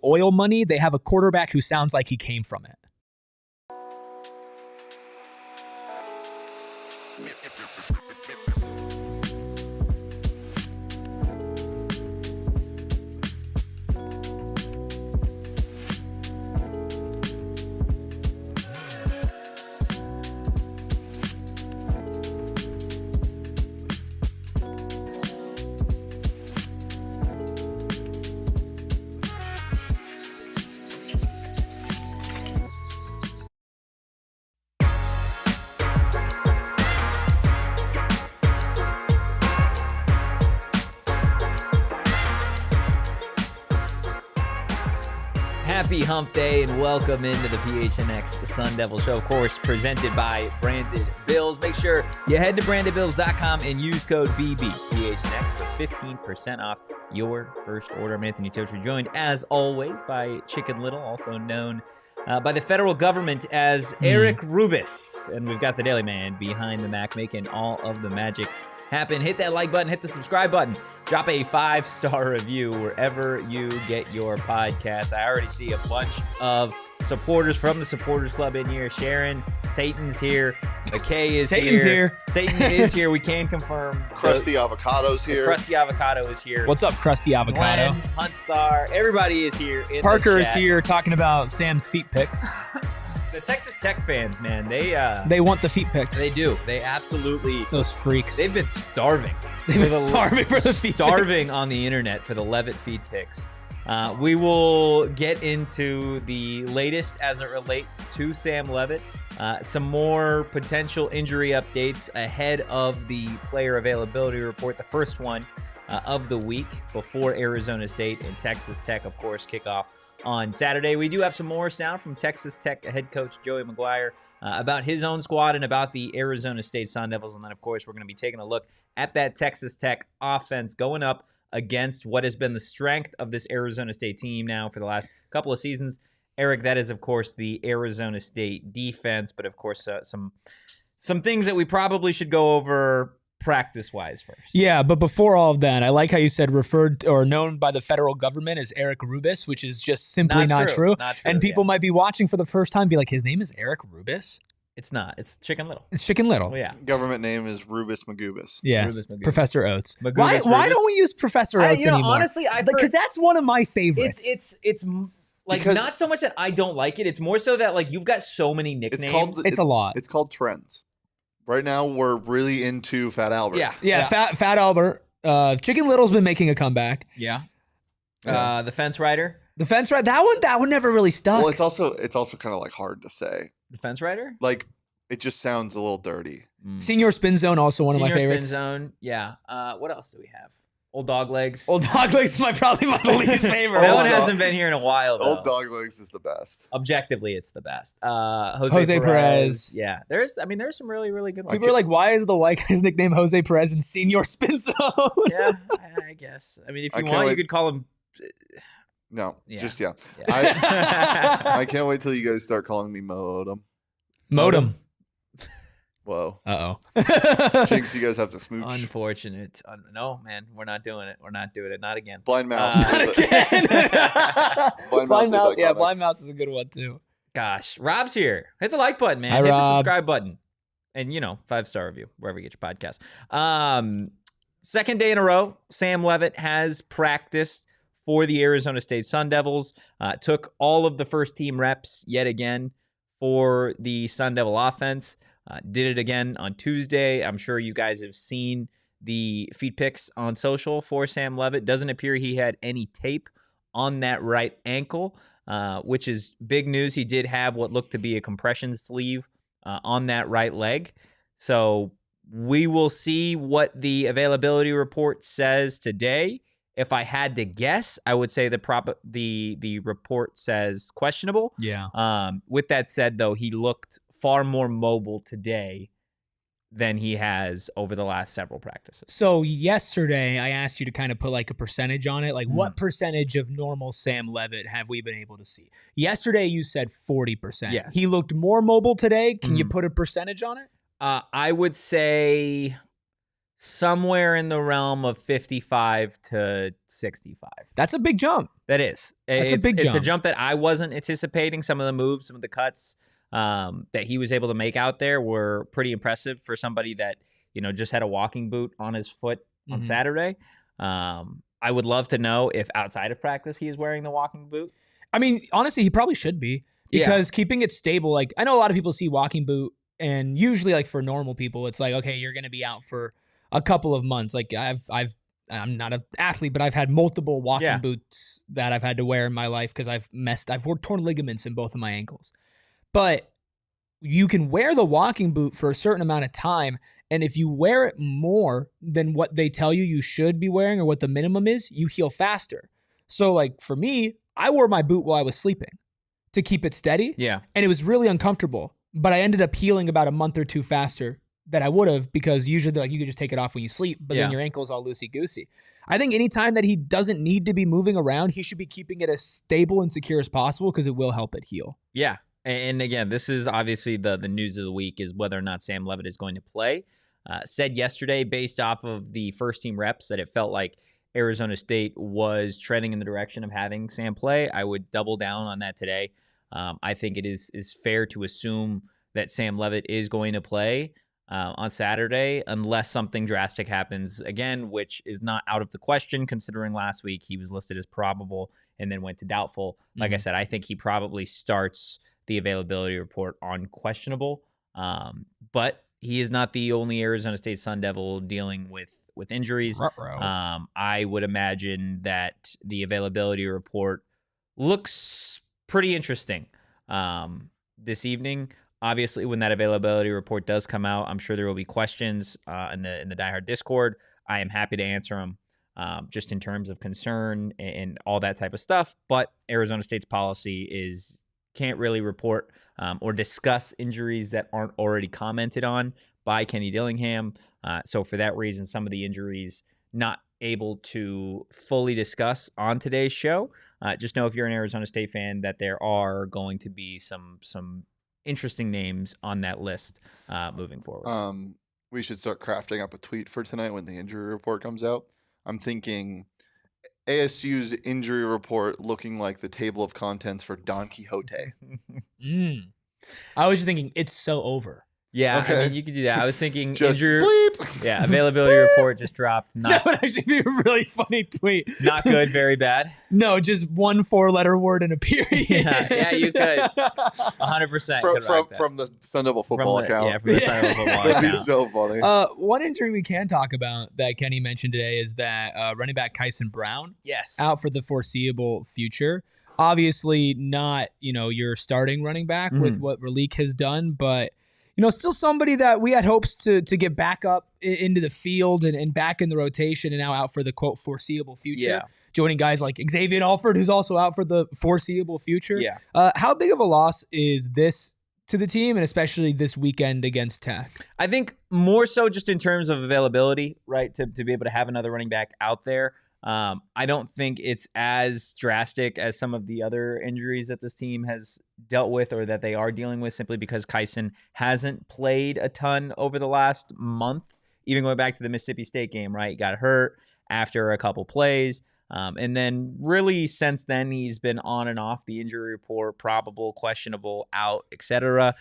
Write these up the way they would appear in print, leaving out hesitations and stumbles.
oil money, they have a quarterback who sounds like he came from it. Happy hump day and welcome into the PHNX Sun Devils show, of course, presented by Branded Bills. Make sure you head to brandedbills.com and use code BBPHNX for 15% off your first order. I'm Anthony Totri, joined as always by Chicken Little, also known by the federal government as Erik Rubis. And we've got the Daily Man behind the Mac making all of the magic happen. Hit that like button, hit the subscribe button, drop a 5-star review wherever you get your podcast. I already see a bunch of supporters from the Supporters Club in here. Sharon, Satan's here. McKay is here. Satan is here. We can confirm. Krusty Avocado's here. Krusty Avocado is here. What's up, Krusty Avocado? Glenn, Huntstar, everybody is here. Parker is here talking about Sam's feet picks. The Texas Tech fans, man, they want the feet picks. They do. They absolutely. Those freaks. They've been starving. They've been starving for the feet Starving on the internet for the Leavitt feet picks. We will get into the latest as it relates to Sam Leavitt. Some more potential injury updates ahead of the player availability report, the first one of the week before Arizona State and Texas Tech, of course, kick off on Saturday. We do have some more sound from Texas Tech head coach Joey McGuire about his own squad and about the Arizona State Sun Devils. And then, of course, we're going to be taking a look at that Texas Tech offense going up against what has been the strength of this Arizona State team now for the last couple of seasons. Erik, that is, of course, the Arizona State defense, but, of course, some things that we probably should go over practice-wise first. Yeah, but before all of that, I like how you said referred or known by the federal government as Erik Rubis, which is just simply not true. And people might be watching for the first time and be like, his name is Erik Rubis? It's not. It's Chicken Little. It's Chicken Little. Oh, yeah. Government name is Rubis Magubis. Yes, Rubis Magubis. Professor Oates. Magubis, Why don't we use Professor Oates anymore? Honestly, because that's one of my favorites. It's like because not so much that I don't like it. It's more so that like you've got so many nicknames. It's a lot. It's called trends. Right now, we're really into Fat Albert. Yeah. Fat Albert. Chicken Little's been making a comeback. Yeah. The Fence Rider. The Fence Rider. That one never really stuck. Well, it's also kind of like hard to say. The Fence Rider. Like it just sounds a little dirty. Senior Spin Zone, also one of my favorites. Senior Spin Zone. Yeah. What else do we have? Old Dog Legs. Old Dog Legs is probably my least favorite. That one hasn't been here in a while, though. Old Dog Legs is the best. Objectively, it's the best. Jose Perez. Yeah. There's some really, really good ones. People are like, why is the white guy's nickname Jose Perez and Senior Spin Zone? Yeah, I guess. I mean, if you want, you could call him... No, yeah. Just, yeah. I can't wait till you guys start calling me Modem. Whoa. Uh-oh. Jinx, you guys have to smooch. Unfortunate. No, man, we're not doing it. We're not doing it. Not again. Blind Mouse. Not again. Blind Mouse. Yeah, Blind Mouse is a good one, too. Gosh. Rob's here. Hit the like button, man. Hi, Hit Rob. the subscribe button. And, 5-star review, wherever you get your podcast. Second day in a row, Sam Leavitt has practiced for the Arizona State Sun Devils. Took all of the first-team reps yet again for the Sun Devil offense. Did it again on Tuesday. I'm sure you guys have seen the feed pics on social for Sam Leavitt. Doesn't appear he had any tape on that right ankle, which is big news. He did have what looked to be a compression sleeve on that right leg. So we will see what the availability report says today. If I had to guess, I would say the report says questionable. Yeah. With that said, though, he looked far more mobile today than he has over the last several practices. So yesterday, I asked you to kind of put like a percentage on it. Like what percentage of normal Sam Leavitt have we been able to see? Yesterday, you said 40%. Yes. He looked more mobile today. Can you put a percentage on it? I would say somewhere in the realm of 55 to 65. That's a big jump. That is. That's a big jump. It's a jump that I wasn't anticipating. Some of the moves, some of the cuts that he was able to make out there were pretty impressive for somebody that, just had a walking boot on his foot on Saturday. I would love to know if outside of practice he is wearing the walking boot. I mean, honestly, he probably should be, because keeping it stable, like I know a lot of people see walking boot, and usually like for normal people, it's like, okay, you're going to be out for a couple of months. Like I'm not an athlete, but I've had multiple walking boots that I've had to wear in my life because I've torn ligaments in both of my ankles. But you can wear the walking boot for a certain amount of time, and if you wear it more than what they tell you should be wearing or what the minimum is, you heal faster. So like for me, I wore my boot while I was sleeping to keep it steady. Yeah. And it was really uncomfortable, but I ended up healing about a month or two faster than I would have, because usually they're like, you could just take it off when you sleep, but then your ankle's all loosey-goosey. I think anytime that he doesn't need to be moving around, he should be keeping it as stable and secure as possible, because it will help it heal. Yeah. And again, this is obviously the news of the week, is whether or not Sam Leavitt is going to play. Said yesterday, based off of the first team reps, that it felt like Arizona State was trending in the direction of having Sam play. I would double down on that today. I think it is fair to assume that Sam Leavitt is going to play on Saturday, unless something drastic happens again, which is not out of the question, considering last week he was listed as probable and then went to doubtful. Like I said, I think he probably starts the availability report on questionable, but he is not the only Arizona State Sun Devil dealing with injuries. I would imagine that the availability report looks pretty interesting this evening. Obviously, when that availability report does come out, I'm sure there will be questions in the Die Hard Discord. I am happy to answer them, just in terms of concern and all that type of stuff. But Arizona State's policy is can't really report or discuss injuries that aren't already commented on by Kenny Dillingham. So for that reason, some of the injuries not able to fully discuss on today's show. Just know, if you're an Arizona State fan, that there are going to be some interesting names on that list moving forward. We should start crafting up a tweet for tonight when the injury report comes out. I'm thinking ASU's injury report looking like the table of contents for Don Quixote. I was just thinking, it's so over. Yeah, okay. I mean, you could do that. I was thinking just injury. Bleep. Yeah, availability report just dropped. That would actually be a really funny tweet. Not good, very bad. No, just 1 4-letter word and a period. Yeah, you could. 100%. From the Sun Devil football account. Yeah, from the Sun Devil football account. That'd be so funny. One injury we can talk about that Kenny mentioned today is that running back Kyson Brown, out for the foreseeable future. Obviously not, your starting running back with what Raleek has done, but still somebody that we had hopes to get back up into the field and back in the rotation, and now out for the, quote, foreseeable future. Joining guys like Xavier Alford, who's also out for the foreseeable future. How big of a loss is this to the team, and especially this weekend against Tech? I think more so just in terms of availability, right, to be able to have another running back out there. I don't think it's as drastic as some of the other injuries that this team has dealt with, or that they are dealing with, simply because Kyson hasn't played a ton over the last month. Even going back to the Mississippi State game, right? He got hurt after a couple plays. And then really since then, he's been on and off the injury report, probable, questionable, out, etc.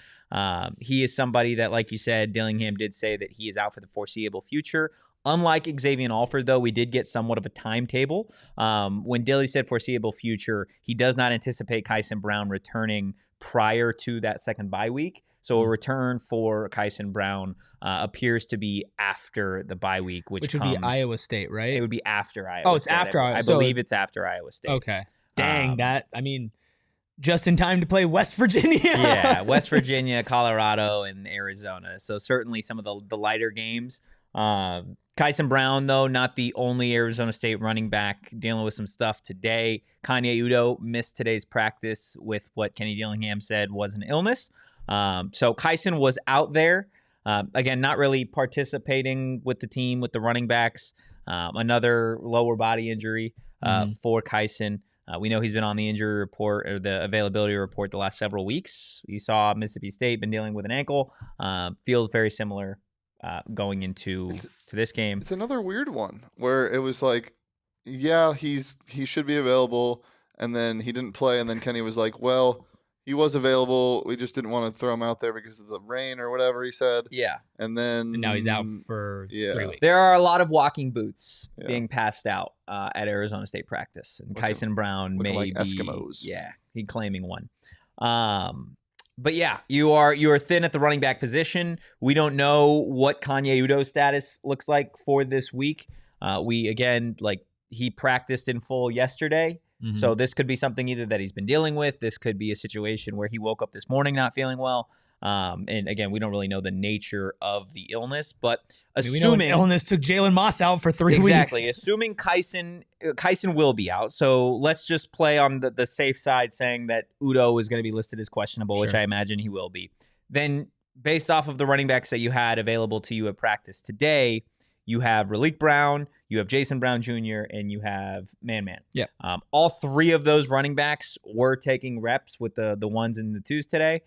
He is somebody that, like you said, Dillingham did say that he is out for the foreseeable future. Unlike Xavier Alford, though, we did get somewhat of a timetable. When Dilly said foreseeable future, he does not anticipate Kyson Brown returning prior to that second bye week. So a return for Kyson Brown appears to be after the bye week, which would be Iowa State, right? It would be after Iowa State. Oh, it's after Iowa State. I believe it's after Iowa State. Okay. Dang, just in time to play West Virginia. Yeah, West Virginia, Colorado, and Arizona. So certainly some of the lighter games. Kyson Brown, though, not the only Arizona State running back dealing with some stuff today. Kanye Udo missed today's practice with what Kenny Dillingham said was an illness. So Kyson was out there. Again, not really participating with the team, with the running backs. Another lower body injury for Kyson. We know he's been on the injury report, or the availability report, the last several weeks. You saw Mississippi State been dealing with an ankle. Feels very similar going into this game. It's another weird one where it was like, yeah, he should be available. and then he didn't play, and then Kenny was like, well, he was available. We just didn't want to throw him out there because of the rain or whatever he said. Yeah. And then And now he's out for 3 weeks. There are a lot of walking boots being passed out at Arizona State practice. And Kyson Brown may like be Eskimos. Yeah, he claiming one. But yeah, you are thin at the running back position. We don't know what Kanye Udoh's status looks like for this week. He practiced in full yesterday. Mm-hmm. So this could be something either that he's been dealing with. This could be a situation where he woke up this morning not feeling well. And again, we don't really know the nature of the illness, but assuming illness took Jalen Moss out for 3 weeks. Exactly. Assuming Kyson will be out. So let's just play on the safe side saying that Udoh is going to be listed as questionable, which I imagine he will be. Then based off of the running backs that you had available to you at practice today, you have Malik Brown, you have Jason Brown Jr., and you have Man. Yeah. All three of those running backs were taking reps with the ones and the twos today.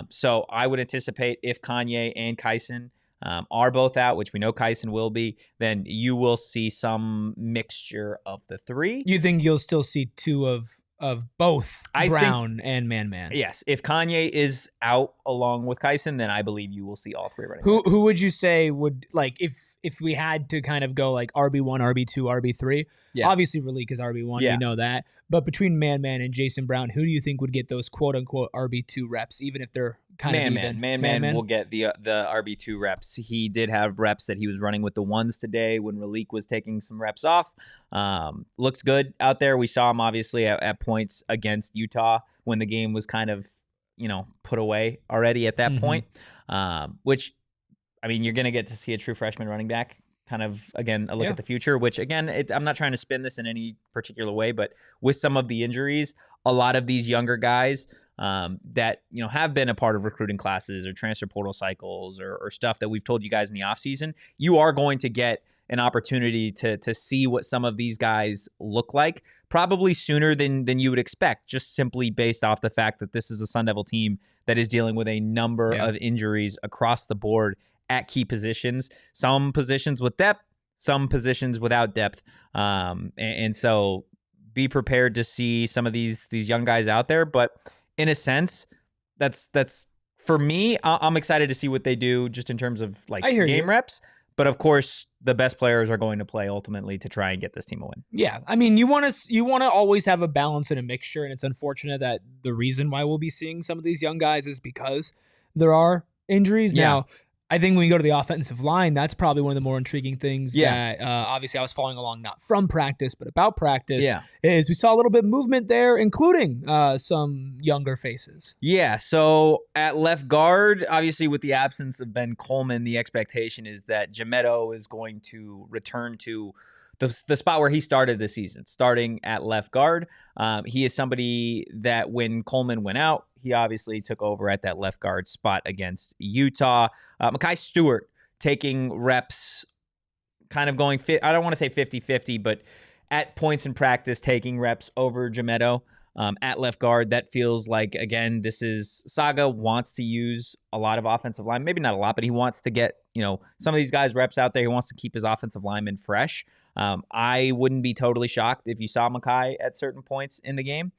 So I would anticipate if Kanye and Kyson are both out, which we know Kyson will be, then you will see some mixture of the three. You think you'll still see two of both Brown and Man? Yes. If Kanye is out along with Kyson, then I believe you will see all three running backs. Who would you say would, like, if we had to kind of go like RB1, RB2, RB3, obviously Malik is RB1, we know that. But between Man and Jason Brown, who do you think would get those quote-unquote RB2 reps, even if they're kind of even? Man will get the RB2 reps. He did have reps that he was running with the ones today when Malik was taking some reps off. Looks good out there. We saw him obviously at points against Utah when the game was kind of, put away already at that point, which, I mean, you're going to get to see a true freshman running back, kind of, again, a look at the future, which, again, I'm not trying to spin this in any particular way, but with some of the injuries, a lot of these younger guys that, have been a part of recruiting classes or transfer portal cycles or stuff that we've told you guys in the offseason, you are going to get an opportunity to see what some of these guys look like, probably sooner than you would expect, just simply based off the fact that this is a Sun Devil team that is dealing with a number of injuries across the board at key positions, some positions with depth, some positions without depth. And so be prepared to see some of these young guys out there. But in a sense, that's for me, I'm excited to see what they do just in terms of game reps. But of course, the best players are going to play ultimately to try and get this team a win. Yeah, I mean, you want to always have a balance and a mixture, and it's unfortunate that the reason why we'll be seeing some of these young guys is because there are injuries. Yeah. Now, I think when you go to the offensive line, that's probably one of the more intriguing things that obviously I was following along, not from practice, but about practice, is we saw a little bit of movement there, including some younger faces. Yeah, so at left guard, obviously with the absence of Ben Coleman, the expectation is that Jametto is going to return to the spot where he started the season, starting at left guard. He is somebody that when Coleman went out, he obviously took over at that left guard spot against Utah. Makai Stewart taking reps, kind of going, I don't want to say 50-50, but at points in practice, taking reps over Jametto at left guard. That feels like, again, this is Saga wants to use a lot of offensive line. Maybe not a lot, but he wants to get, some of these guys reps out there. He wants to keep his offensive linemen fresh. I wouldn't be totally shocked if you saw Makai at certain points in the game.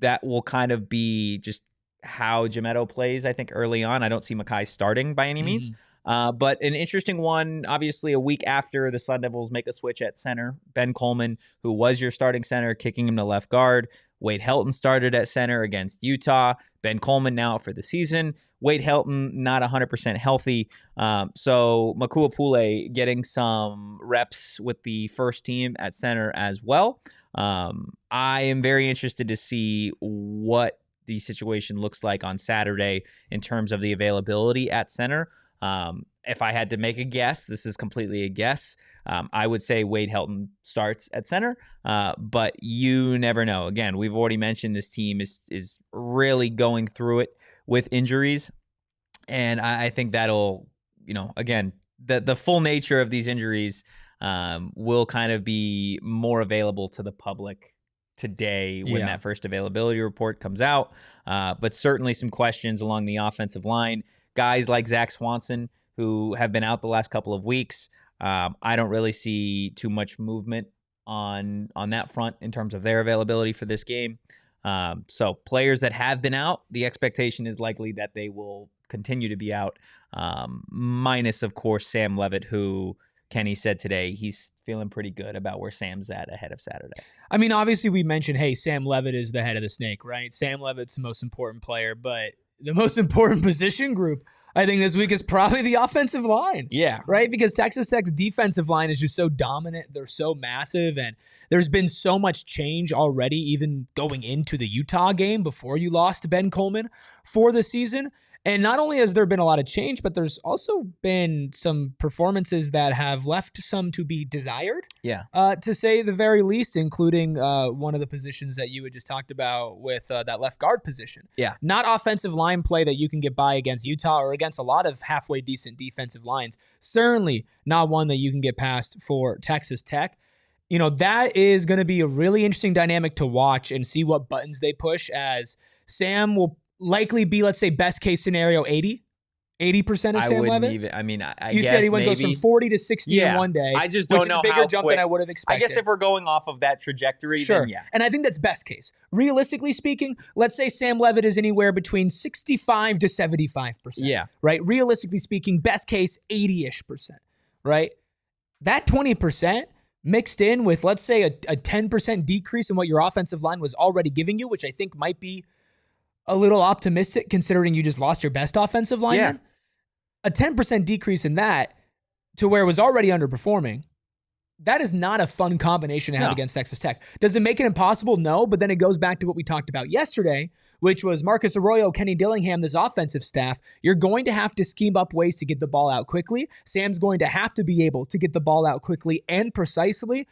That will kind of be just how Jametto plays, I think, early on. I don't see Makai starting by any means. But an interesting one, obviously, a week after the Sun Devils make a switch at center, Ben Coleman, who was your starting center, kicking him to left guard. Wade Helton started at center against Utah. Ben Coleman now out for the season. Wade Helton not 100% healthy. So Makua Pule getting some reps with the first team at center as well. I am very interested to see what the situation looks like on Saturday in terms of the availability at center. If I had to make a guess, this is completely a guess. I would say Wade Helton starts at center, but you never know. Again, we've already mentioned this team is really going through it with injuries, and I think that'll, again, the full nature of these injuries will kind of be more available to the public today when that first availability report comes out. But certainly some questions along the offensive line. Guys like Zach Swanson, who have been out the last couple of weeks. I don't really see too much movement on that front in terms of their availability for this game. So players that have been out, the expectation is likely that they will continue to be out, minus, of course, Sam Leavitt, who Kenny said today he's feeling pretty good about where Sam's at ahead of Saturday. I mean, obviously we mentioned, hey, Sam Leavitt is the head of the snake, right? Sam Leavitt's the most important player, but the most important position group, I think, this week is probably the offensive line. Yeah. Right? Because Texas Tech's defensive line is just so dominant. They're so massive, and there's been so much change already, even going into the Utah game before you lost Ben Coleman for the season. And not only has there been a lot of change, but there's also been some performances that have left some to be desired. Yeah. To say the very least, including one of the positions that you had just talked about with that left guard position. Yeah. Not offensive line play that you can get by against Utah or against a lot of halfway decent defensive lines. Certainly not one that you can get past for Texas Tech. You know, that is going to be a really interesting dynamic to watch and see what buttons they push, as Sam will likely be, let's say, best case scenario, 80% of Sam Leavitt. You said he goes from 40 to 60 in one day. I just don't know which is a bigger jump quick. than I would have expected. I guess if we're going off of that trajectory, sure. then yeah. And I think that's best case. Realistically speaking, let's say Sam Leavitt is anywhere between 65 to 75%. Yeah. Right? Realistically speaking, best case, 80-ish%. Right? That 20% mixed in with, let's say, a 10% decrease in what your offensive line was already giving you, which I think might be a little optimistic considering you just lost your best offensive lineman. Yeah. A 10% decrease in that to where it was already underperforming, that is not a fun combination to have against Texas Tech. Does it make it impossible? No, but then it goes back to what we talked about yesterday, which was Marcus Arroyo, Kenny Dillingham, this offensive staff. You're going to have to scheme up ways to get the ball out quickly. Sam's going to have to be able to get the ball out quickly and precisely.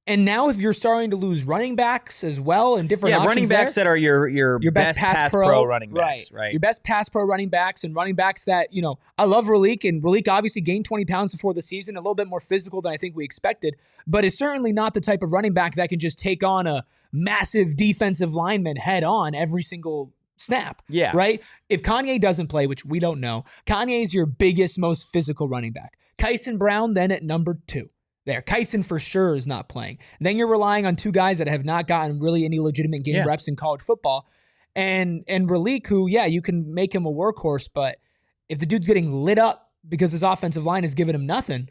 And now if you're starting to lose running backs as well and different options running backs that are your best pass pro running backs, right? Your best pass pro running backs and running backs that, you know, I love Ralik, and Ralik obviously gained 20 pounds before the season, a little bit more physical than I think we expected, but is certainly not the type of running back that can just take on a massive defensive lineman head on every single snap. Yeah. Right? If Kanye doesn't play, which we don't know, Kanye is your biggest, most physical running back. Kyson Brown then at number 2. There, Kyson for sure is not playing. Then you're relying on two guys that have not gotten really any legitimate game reps in college football. And Ralik, who, you can make him a workhorse, but if the dude's getting lit up because his offensive line is giving him nothing,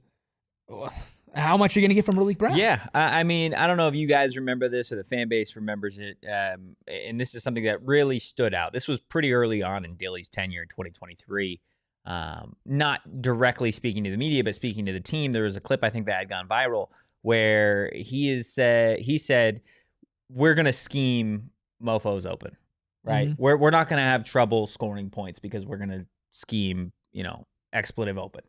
how much are you going to get from Ralik Brown? Yeah, I mean, I don't know if you guys remember this or the fan base remembers it, and this is something that really stood out. This was pretty early on in Dilly's tenure in 2023. Not directly speaking to the media, but speaking to the team. There was a clip I think that had gone viral where he said, we're going to scheme mofos open, right? Mm-hmm. We're not going to have trouble scoring points because we're going to scheme, expletive open.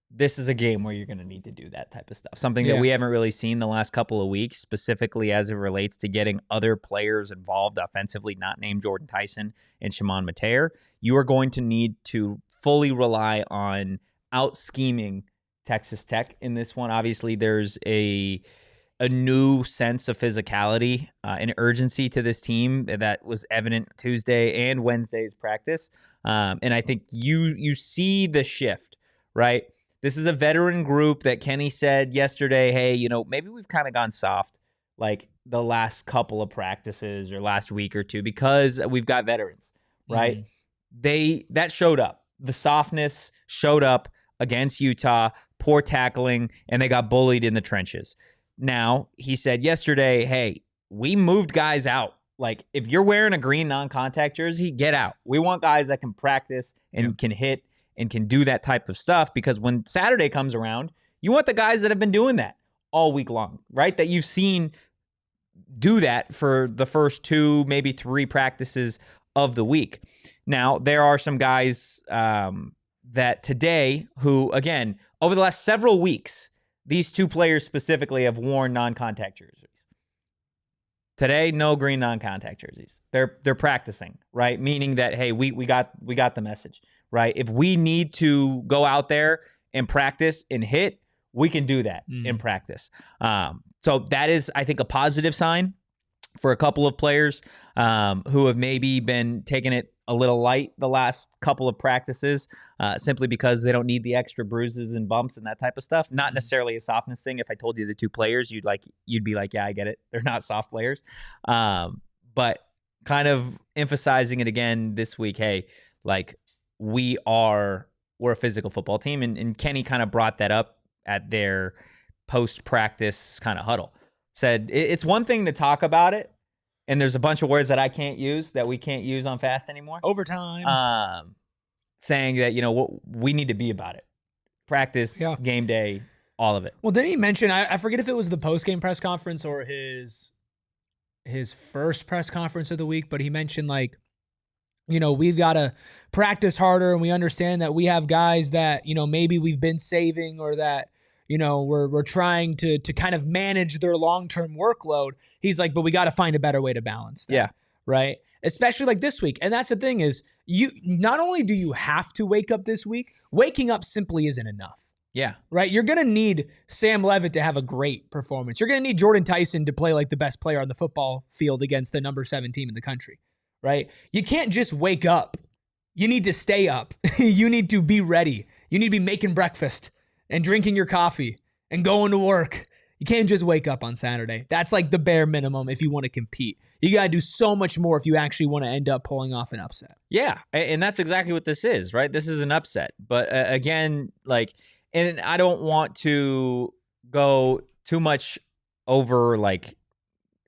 This is a game where you're going to need to do that type of stuff. Something that we haven't really seen the last couple of weeks, specifically as it relates to getting other players involved offensively, not named Jordan Tyson and Shimon Mateer. You are going to need to fully rely on out-scheming Texas Tech in this one. Obviously, there's a new sense of physicality and urgency to this team that was evident Tuesday and Wednesday's practice. And I think you see the shift, right? This is a veteran group that Kenny said yesterday, hey, maybe we've kind of gone soft like the last couple of practices or last week or two because we've got veterans, right? Mm-hmm. That showed up. The softness showed up against Utah, poor tackling, and they got bullied in the trenches. Now, he said yesterday, hey, we moved guys out. Like, if you're wearing a green non-contact jersey, get out. We want guys that can practice and can hit and can do that type of stuff, because when Saturday comes around, you want the guys that have been doing that all week long, right? That you've seen do that for the first 2, maybe 3 practices of the week. Now, there are some guys that today who, again, over the last several weeks, these 2 players specifically have worn non-contact jerseys. Today, no green non-contact jerseys. They're practicing, right? Meaning that, hey, we got the message, right? If we need to go out there and practice and hit, we can do that in practice. So that is, I think, a positive sign. for a couple of players who have maybe been taking it a little light the last couple of practices simply because they don't need the extra bruises and bumps and that type of stuff. Not necessarily a softness thing. If I told you the two players, you'd be like, yeah, I get it. They're not soft players. But kind of emphasizing it again this week, hey, like we're a physical football team. And Kenny kind of brought that up at their post-practice kind of huddle. Said it's one thing to talk about it, and there's a bunch of words that I can't use that we can't use on Fast anymore. Overtime. Saying that, we need to be about it. Practice, game day, all of it. Well, didn't he mention, I forget if it was the post-game press conference or his first press conference of the week, but he mentioned we've got to practice harder, and we understand that we have guys that, maybe we've been saving or that, we're trying to kind of manage their long-term workload. He's like, but we got to find a better way to balance that. Yeah. Right. Especially like this week. And that's the thing is you not only do you have to wake up this week, waking up simply isn't enough. Yeah. Right. You're going to need Sam Leavitt to have a great performance. You're going to need Jordan Tyson to play like the best player on the football field against the number 7 team in the country. Right. You can't just wake up. You need to stay up. You need to be ready. You need to be making breakfast and drinking your coffee and going to work. You can't just wake up on Saturday. That's like the bare minimum if you want to compete. You got to do so much more if you actually want to end up pulling off an upset. Yeah, and that's exactly what this is, right? This is an upset. But again, and I don't want to go too much over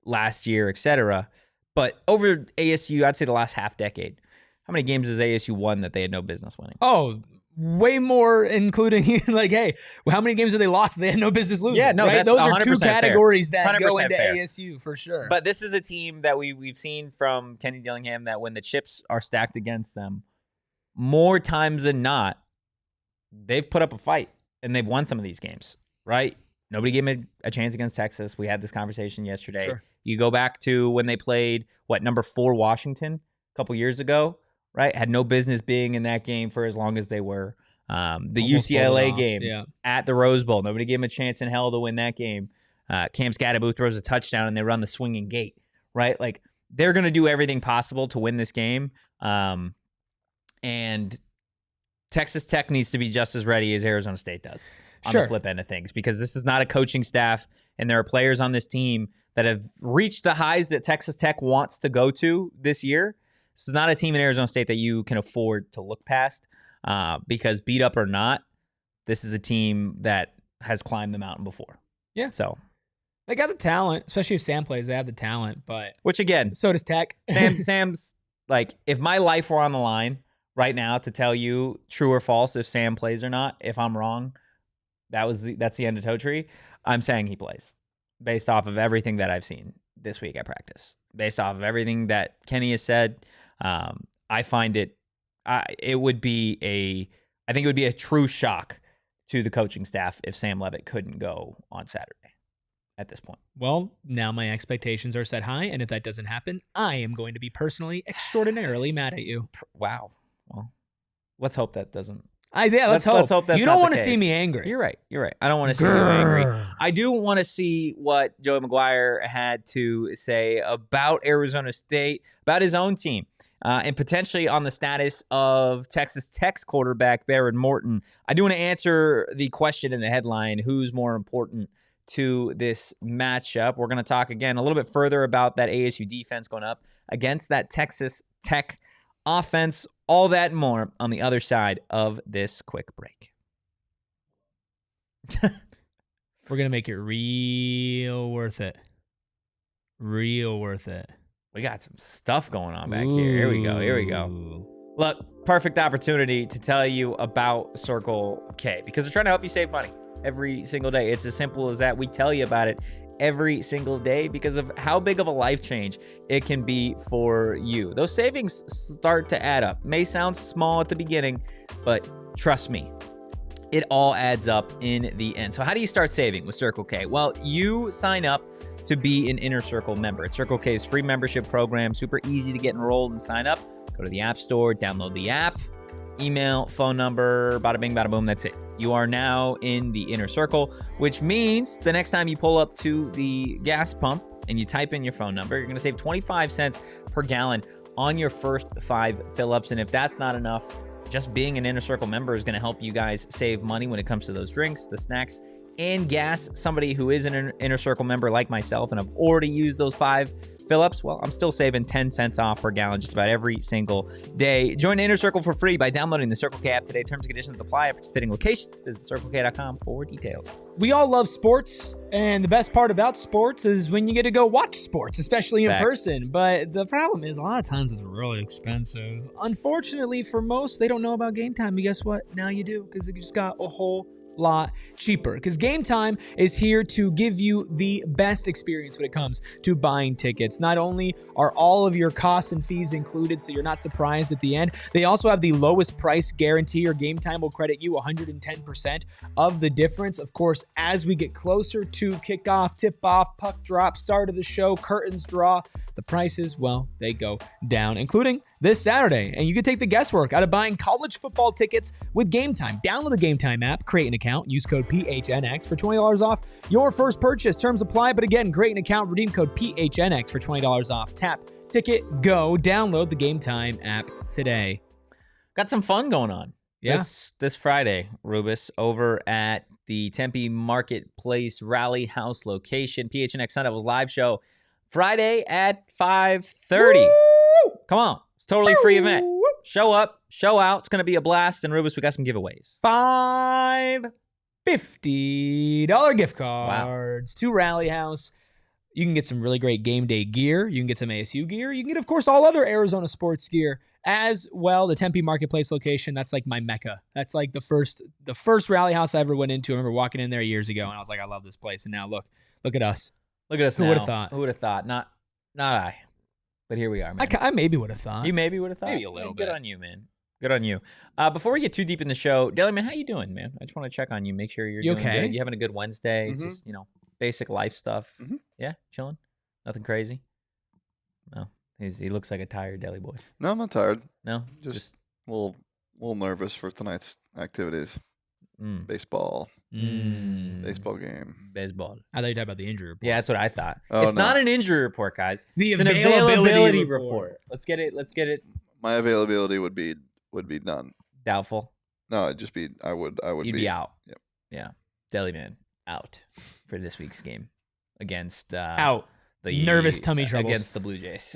last year, etc. But over ASU, I'd say the last half decade, how many games has ASU won that they had no business winning? Oh, way more, including hey, how many games have they lost that they had no business losing? Yeah, no, right? that's Those are two categories fair. that go into fair. ASU for sure. But this is a team that we've seen from Kenny Dillingham that when the chips are stacked against them, more times than not, they've put up a fight and they've won some of these games, right? Nobody gave them a chance against Texas. We had this conversation yesterday. Sure. You go back to when they played, number 4 Washington a couple years ago, right? Had no business being in that game for as long as they were. The Almost UCLA game at the Rose Bowl. Nobody gave them a chance in hell to win that game. Cam Scatteraboo throws a touchdown and they run the swinging gate, right? They're going to do everything possible to win this game. And Texas Tech needs to be just as ready as Arizona State does on the flip end of things, because this is not a coaching staff and there are players on this team that have reached the highs that Texas Tech wants to go to this year. This is not a team in Arizona State that you can afford to look past because beat up or not, this is a team that has climbed the mountain before. Yeah. So they got the talent, especially if Sam plays. They have the talent, but which again, so does Tech. Sam's if my life were on the line right now to tell you true or false if Sam plays or not, if I'm wrong, that's the end of Totri. I'm saying he plays based off of everything that I've seen this week at practice, based off of everything that Kenny has said. I find it would be a true shock to the coaching staff if Sam Leavitt couldn't go on Saturday at this point. Well, now my expectations are set high, and if that doesn't happen, I am going to be personally extraordinarily mad at you. Wow. Well, let's hope that doesn't. Let's hope. Let's hope that's you don't want to see me angry. You're right. I don't want to see you angry. I do want to see what Joey McGuire had to say about Arizona State, about his own team, and potentially on the status of Texas Tech's quarterback, Behren Morton. I do want to answer the question in the headline, who's more important to this matchup. We're going to talk again a little bit further about that ASU defense going up against that Texas Tech offense. All that and more on the other side of this quick break. We're going to make it real worth it. Real worth it. We got some stuff going on back here. Here we go. Look, perfect opportunity to tell you about Circle K because they're trying to help you save money every single day. It's as simple as that. We tell you about it every single day because of how big of a life change it can be for you. Those savings start to add up. May sound small at the beginning, but trust me, it all adds up in the end. So how do you start saving with Circle K? Well, you sign up to be an Inner Circle member. It's Circle K's free membership program. Super easy to get enrolled and sign up. Go to the App Store, download the app, email, phone number, bada bing, bada boom, that's it. You are now in the Inner Circle, which means the next time you pull up to the gas pump and you type in your phone number, you're going to save 25 cents per gallon on your first 5 fill-ups. And if that's not enough, just being an Inner Circle member is going to help you guys save money when it comes to those drinks, the snacks, and gas. Somebody who is an Inner Circle member like myself and I've already used those 5 fill-ups, well, I'm still saving 10 cents off per gallon just about every single day. Join Inner Circle for free by downloading the Circle K app today. Terms and conditions apply at participating locations. Visit CircleK.com for details. We all love sports, and the best part about sports is when you get to go watch sports, especially in person. But the problem is a lot of times it's really expensive. Unfortunately, for most, they don't know about Game Time. And guess what? Now you do, because it just got a whole lot cheaper, because Game Time is here to give you the best experience when it comes to buying tickets. Not only are all of your costs and fees included, so you're not surprised at the end, they also have the lowest price guarantee, or Game Time will credit you 110% of the difference. Of course, as we get closer to kickoff, tip-off, puck drop, start of the show, curtains draw, the prices, well, they go down, including this Saturday. And you can take the guesswork out of buying college football tickets with Game Time. Download the Game Time app, create an account, use code PHNX for $20 off your first purchase. Terms apply, but again, create an account, redeem code PHNX for $20 off. Tap, ticket, go. Download the Game Time app today. Got some fun going on. This Friday, Rubus, over at the Tempe Marketplace Rally House location. PHNX Sun Devils live show Friday at 5:30. Woo! Come on. It's a totally free event. Show up, show out. It's going to be a blast. And Rubus, we got some giveaways. 5 $50 gift cards to Rally House. You can get some really great game day gear. You can get some ASU gear. You can get, of course, all other Arizona sports gear as well. The Tempe Marketplace location, that's like my mecca. That's like the first Rally House I ever went into. I remember walking in there years ago, and I was like, I love this place. And now look at us. Look at us now. Who would have thought? Who would have thought? Not I. But here we are, man. I maybe would have thought. You maybe would have thought? Maybe a little bit. Good on you, man. Good on you. Before we get too deep in the show, Deli Man, how you doing, man? I just want to check on you, make sure you're doing okay? Good. You having a good Wednesday? Mm-hmm. Just, basic life stuff. Mm-hmm. Yeah, chilling? Nothing crazy? No. He looks like a tired deli boy. No, I'm not tired. No? Just a little nervous for tonight's activities. Baseball. Baseball game. Baseball. I thought you were talking about the injury report. Yeah, that's what I thought. Oh, it's not an injury report, guys. It's an availability report. Let's get it. My availability would be none. Doubtful. No, it'd just be I would You'd be out. Yep. Yeah. Deli Man out for this week's game against out. The nervous tummy troubles against the Blue Jays.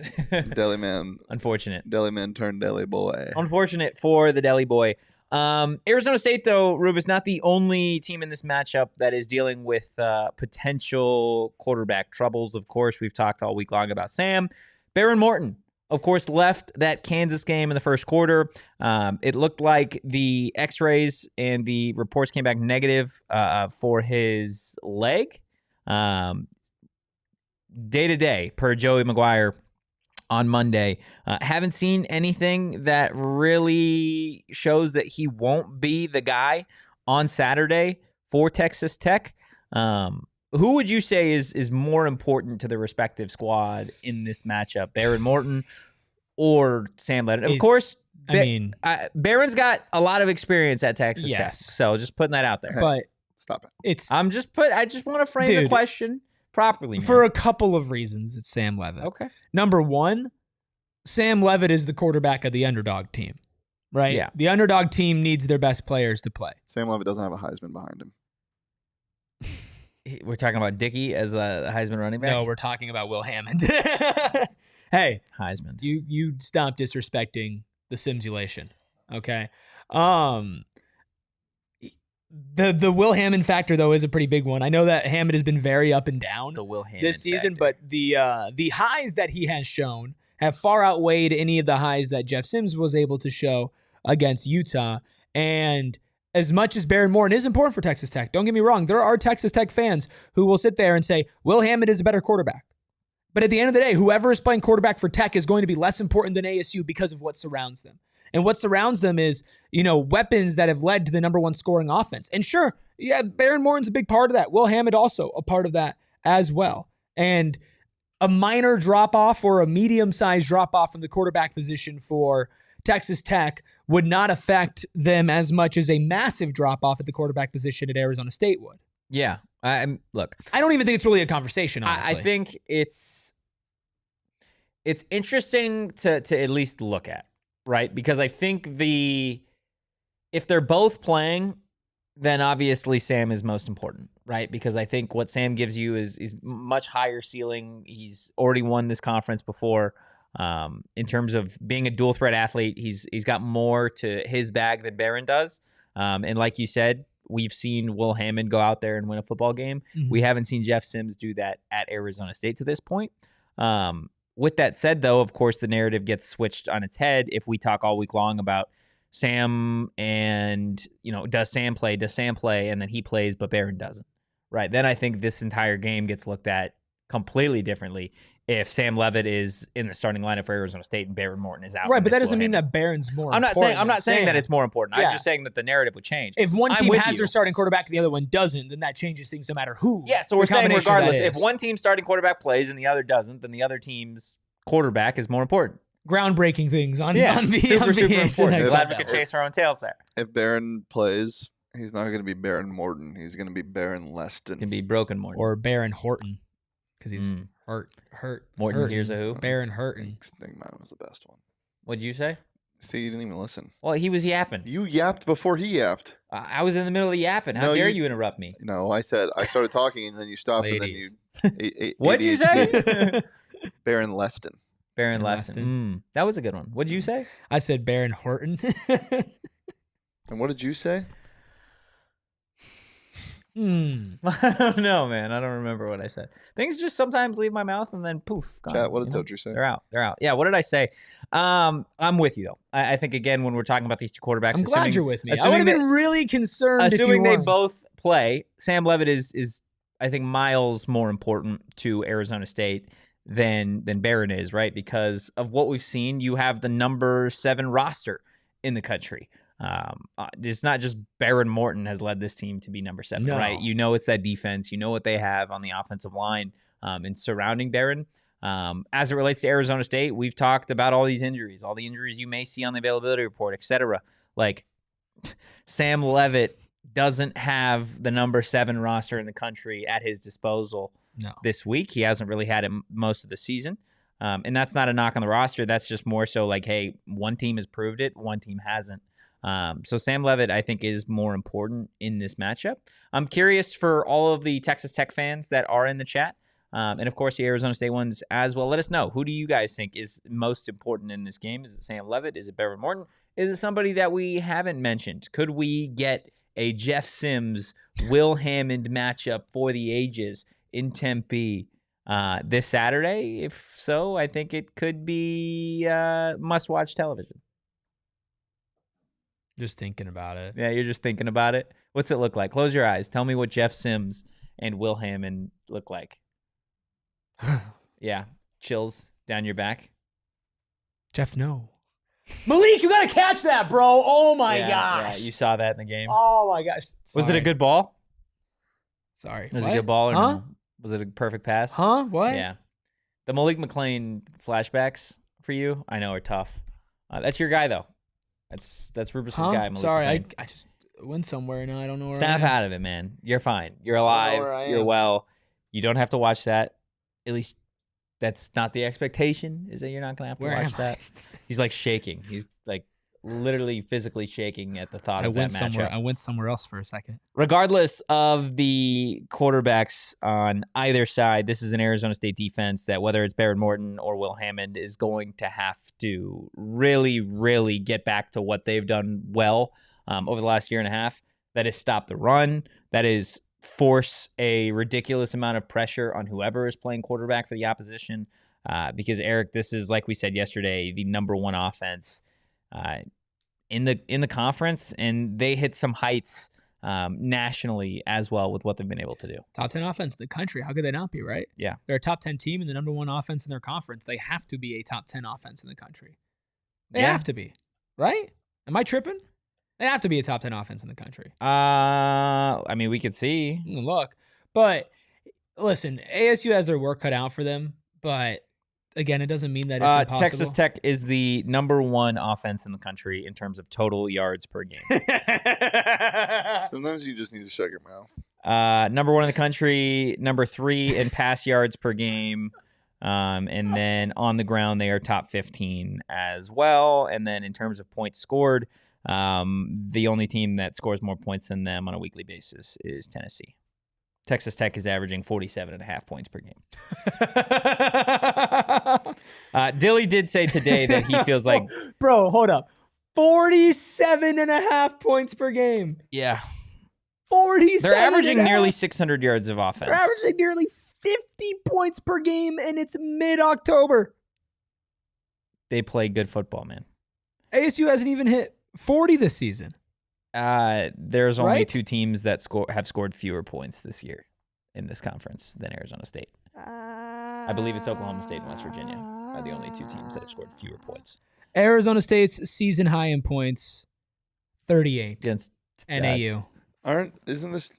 Deli Man. Unfortunate. Deli Man turned deli boy. Unfortunate for the deli boy. Arizona State, though, Rube, is not the only team in this matchup that is dealing with potential quarterback troubles. Of course, we've talked all week long about Sam. Behren Morton, of course, left that Kansas game in the first quarter. It looked like the x-rays and the reports came back negative for his leg. Day-to-day, per Joey McGuire on Monday. Haven't seen anything that really shows that he won't be the guy on Saturday for Texas Tech. Who would you say is more important to the respective squad in this matchup, Behren Morton or Sam Levitt? Of course, Behrens got a lot of experience at Texas Tech, so just putting that out there. Hey, but stop it. I just want to frame the question properly, man. For a couple of reasons, it's Sam Levitt. Okay. Number one, Sam Levitt is the quarterback of the underdog team, right? Yeah. The underdog team needs their best players to play. Sam Levitt doesn't have a Heisman behind him. We're talking about Dickey as the Heisman running back? No, we're talking about Will Hammond. Hey, Heisman. You stop disrespecting the simulation, okay? The Will Hammond factor, though, is a pretty big one. I know that Hammond has been very up and down this season, but the highs that he has shown have far outweighed any of the highs that Jeff Sims was able to show against Utah. And as much as Behren Morton is important for Texas Tech, don't get me wrong, there are Texas Tech fans who will sit there and say, Will Hammond is a better quarterback. But at the end of the day, whoever is playing quarterback for Tech is going to be less important than ASU because of what surrounds them. And what surrounds them is, weapons that have led to the number one scoring offense. And sure, yeah, Behren Morton's a big part of that. Will Hammond also a part of that as well. And a minor drop-off or a medium-sized drop-off from the quarterback position for Texas Tech would not affect them as much as a massive drop-off at the quarterback position at Arizona State would. Yeah. Look, I don't even think it's really a conversation, honestly. I think it's interesting to at least look at, right? Because I think if they're both playing, then obviously Sam is most important, right? Because I think what Sam gives you is much higher ceiling. He's already won this conference before. In terms of being a dual threat athlete, he's got more to his bag than Behren does. And like you said, we've seen Will Hammond go out there and win a football game. Mhm. We haven't seen Jeff Sims do that at Arizona State to this point. With that said, though, of course, the narrative gets switched on its head if we talk all week long about Sam and, does Sam play, and then he plays, but Behren doesn't, right? Then I think this entire game gets looked at completely differently if Sam Leavitt is in the starting lineup for Arizona State and Behren Morton is out. Right, but that doesn't mean that Behrens more I'm important. not saying that it's more important. Yeah. I'm just saying that the narrative would change. If one I'm team with has you. their starting quarterback and the other one doesn't, then that changes things no matter who. Yeah, so the we're saying combination of that regardless, if is. one team's starting quarterback plays and the other doesn't, then the other team's quarterback is more important. Groundbreaking things on Yeah, on super important. PHNX. Glad we could chase our own tails there. If Behren plays, he's not going to be Behren Morton. He's going to be Behren Leston. Can be broken Morton. Or Behren Horton, because he's hurt. Morton, Hurton. here's a who? Behren Horton. I think mine was the best one. What'd you say? See, you didn't even listen. Well, he was yapping. You yapped before he yapped. I was in the middle of yapping. How No, dare you- you interrupt me? No, I started talking and then you stopped Ladies. and then you. What'd you say? Behren Leston. Behren Behren Leston. That was a good one. What'd you say? I said Behren Horton. And what did you say? I don't know, man. I don't remember what I said. Things just sometimes leave my mouth and then poof. Gone, Chat, what did you know? Totri say? They're out. Yeah, what did I say? I'm with you, though. I think, again, when we're talking about these two quarterbacks, I'm glad you're with me. I assuming would have been that- really concerned if you assuming they weren't. both play, Sam Leavitt is I think miles more important to Arizona State than Behren is, right? Because of what we've seen, you have the number 7 roster in the country. It's not just Behren Morton has led this team to be number 7, No. right? You know it's that defense. You know what they have on the offensive line and surrounding Behren. As it relates to Arizona State, we've talked about all these injuries, all the injuries you may see on the availability report, etc. Like Sam Leavitt doesn't have the number 7 roster in the country at his disposal this week. He hasn't really had it most of the season. And that's not a knock on the roster. That's just more so like, hey, one team has proved it, one team hasn't. So Sam Leavitt, I think, is more important in this matchup. I'm curious for all of the Texas Tech fans that are in the chat, and of course the Arizona State ones as well. Let us know, who do you guys think is most important in this game? Is it Sam Leavitt? Is it Behren Morton? Is it somebody that we haven't mentioned? Could we get a Jeff Sims, Will Hammond matchup for the ages in Tempe this Saturday? If so, I think it could be must-watch television. Just thinking about it. Yeah, you're just thinking about it. What's it look like? Close your eyes. Tell me what Jeff Sims and Will Hammond look like. Yeah, chills down your back. Jeff, no. Malik, you gotta catch that, bro. Oh my gosh. Yeah, you saw that in the game. Oh my gosh. Was it a good ball? Sorry. Was it a What? good ball or Huh? no? Was it a perfect pass? Huh? What? Yeah. The Malik McClain flashbacks for you, I know, are tough. That's your guy, though. That's Rubus's guy, Malik Sorry, McClain. I just went somewhere and now I don't know where Snap I am. out of it, man. You're fine. You're I alive. don't know where I You're am. well. You don't have to watch that. At least that's not the expectation, is that you're not going to have to Where watch am I? that. He's like shaking. He's like literally physically shaking at the thought I of that went somewhere. matchup. I went somewhere else for a second. Regardless of the quarterbacks on either side, this is an Arizona State defense that, whether it's Behren Morton or Will Hammond, is going to have to really, really get back to what they've done well over the last year and a half. That is stop the run. That is force a ridiculous amount of pressure on whoever is playing quarterback for the opposition. Because, Erik, this is, like we said yesterday, the number 1 offense in the conference, and they hit some heights nationally as well with what they've been able to do. Top 10 offense in the country. How could they not be, right? Yeah. They're a top 10 team and the number 1 offense in their conference. They have to be a top 10 offense in the country. They Yeah. have to be, right? Am I tripping? They have to be a top 10 offense in the country. I mean, we could see. Look, but listen, ASU has their work cut out for them, but again, it doesn't mean that it's impossible. Texas Tech is the #1 offense in the country in terms of total yards per game. Sometimes you just need to shut your mouth. #1 in the country, #3 in pass yards per game. And then on the ground, they are top 15 as well. And then in terms of points scored, the only team that scores more points than them on a weekly basis is Tennessee. Texas Tech is averaging 47.5 points per game. Dilly did say today that he feels like... Bro, hold up. 47.5 points per game. Yeah. 47. They're averaging nearly 600 yards of offense. They're averaging nearly 50 points per game, and it's mid-October. They play good football, man. ASU hasn't even hit 40 this season. There's only two teams that have scored fewer points this year in this conference than Arizona State. I believe it's Oklahoma State and West Virginia are the only two teams that have scored fewer points. Arizona State's season high in points, 38 against NAU. Isn't this...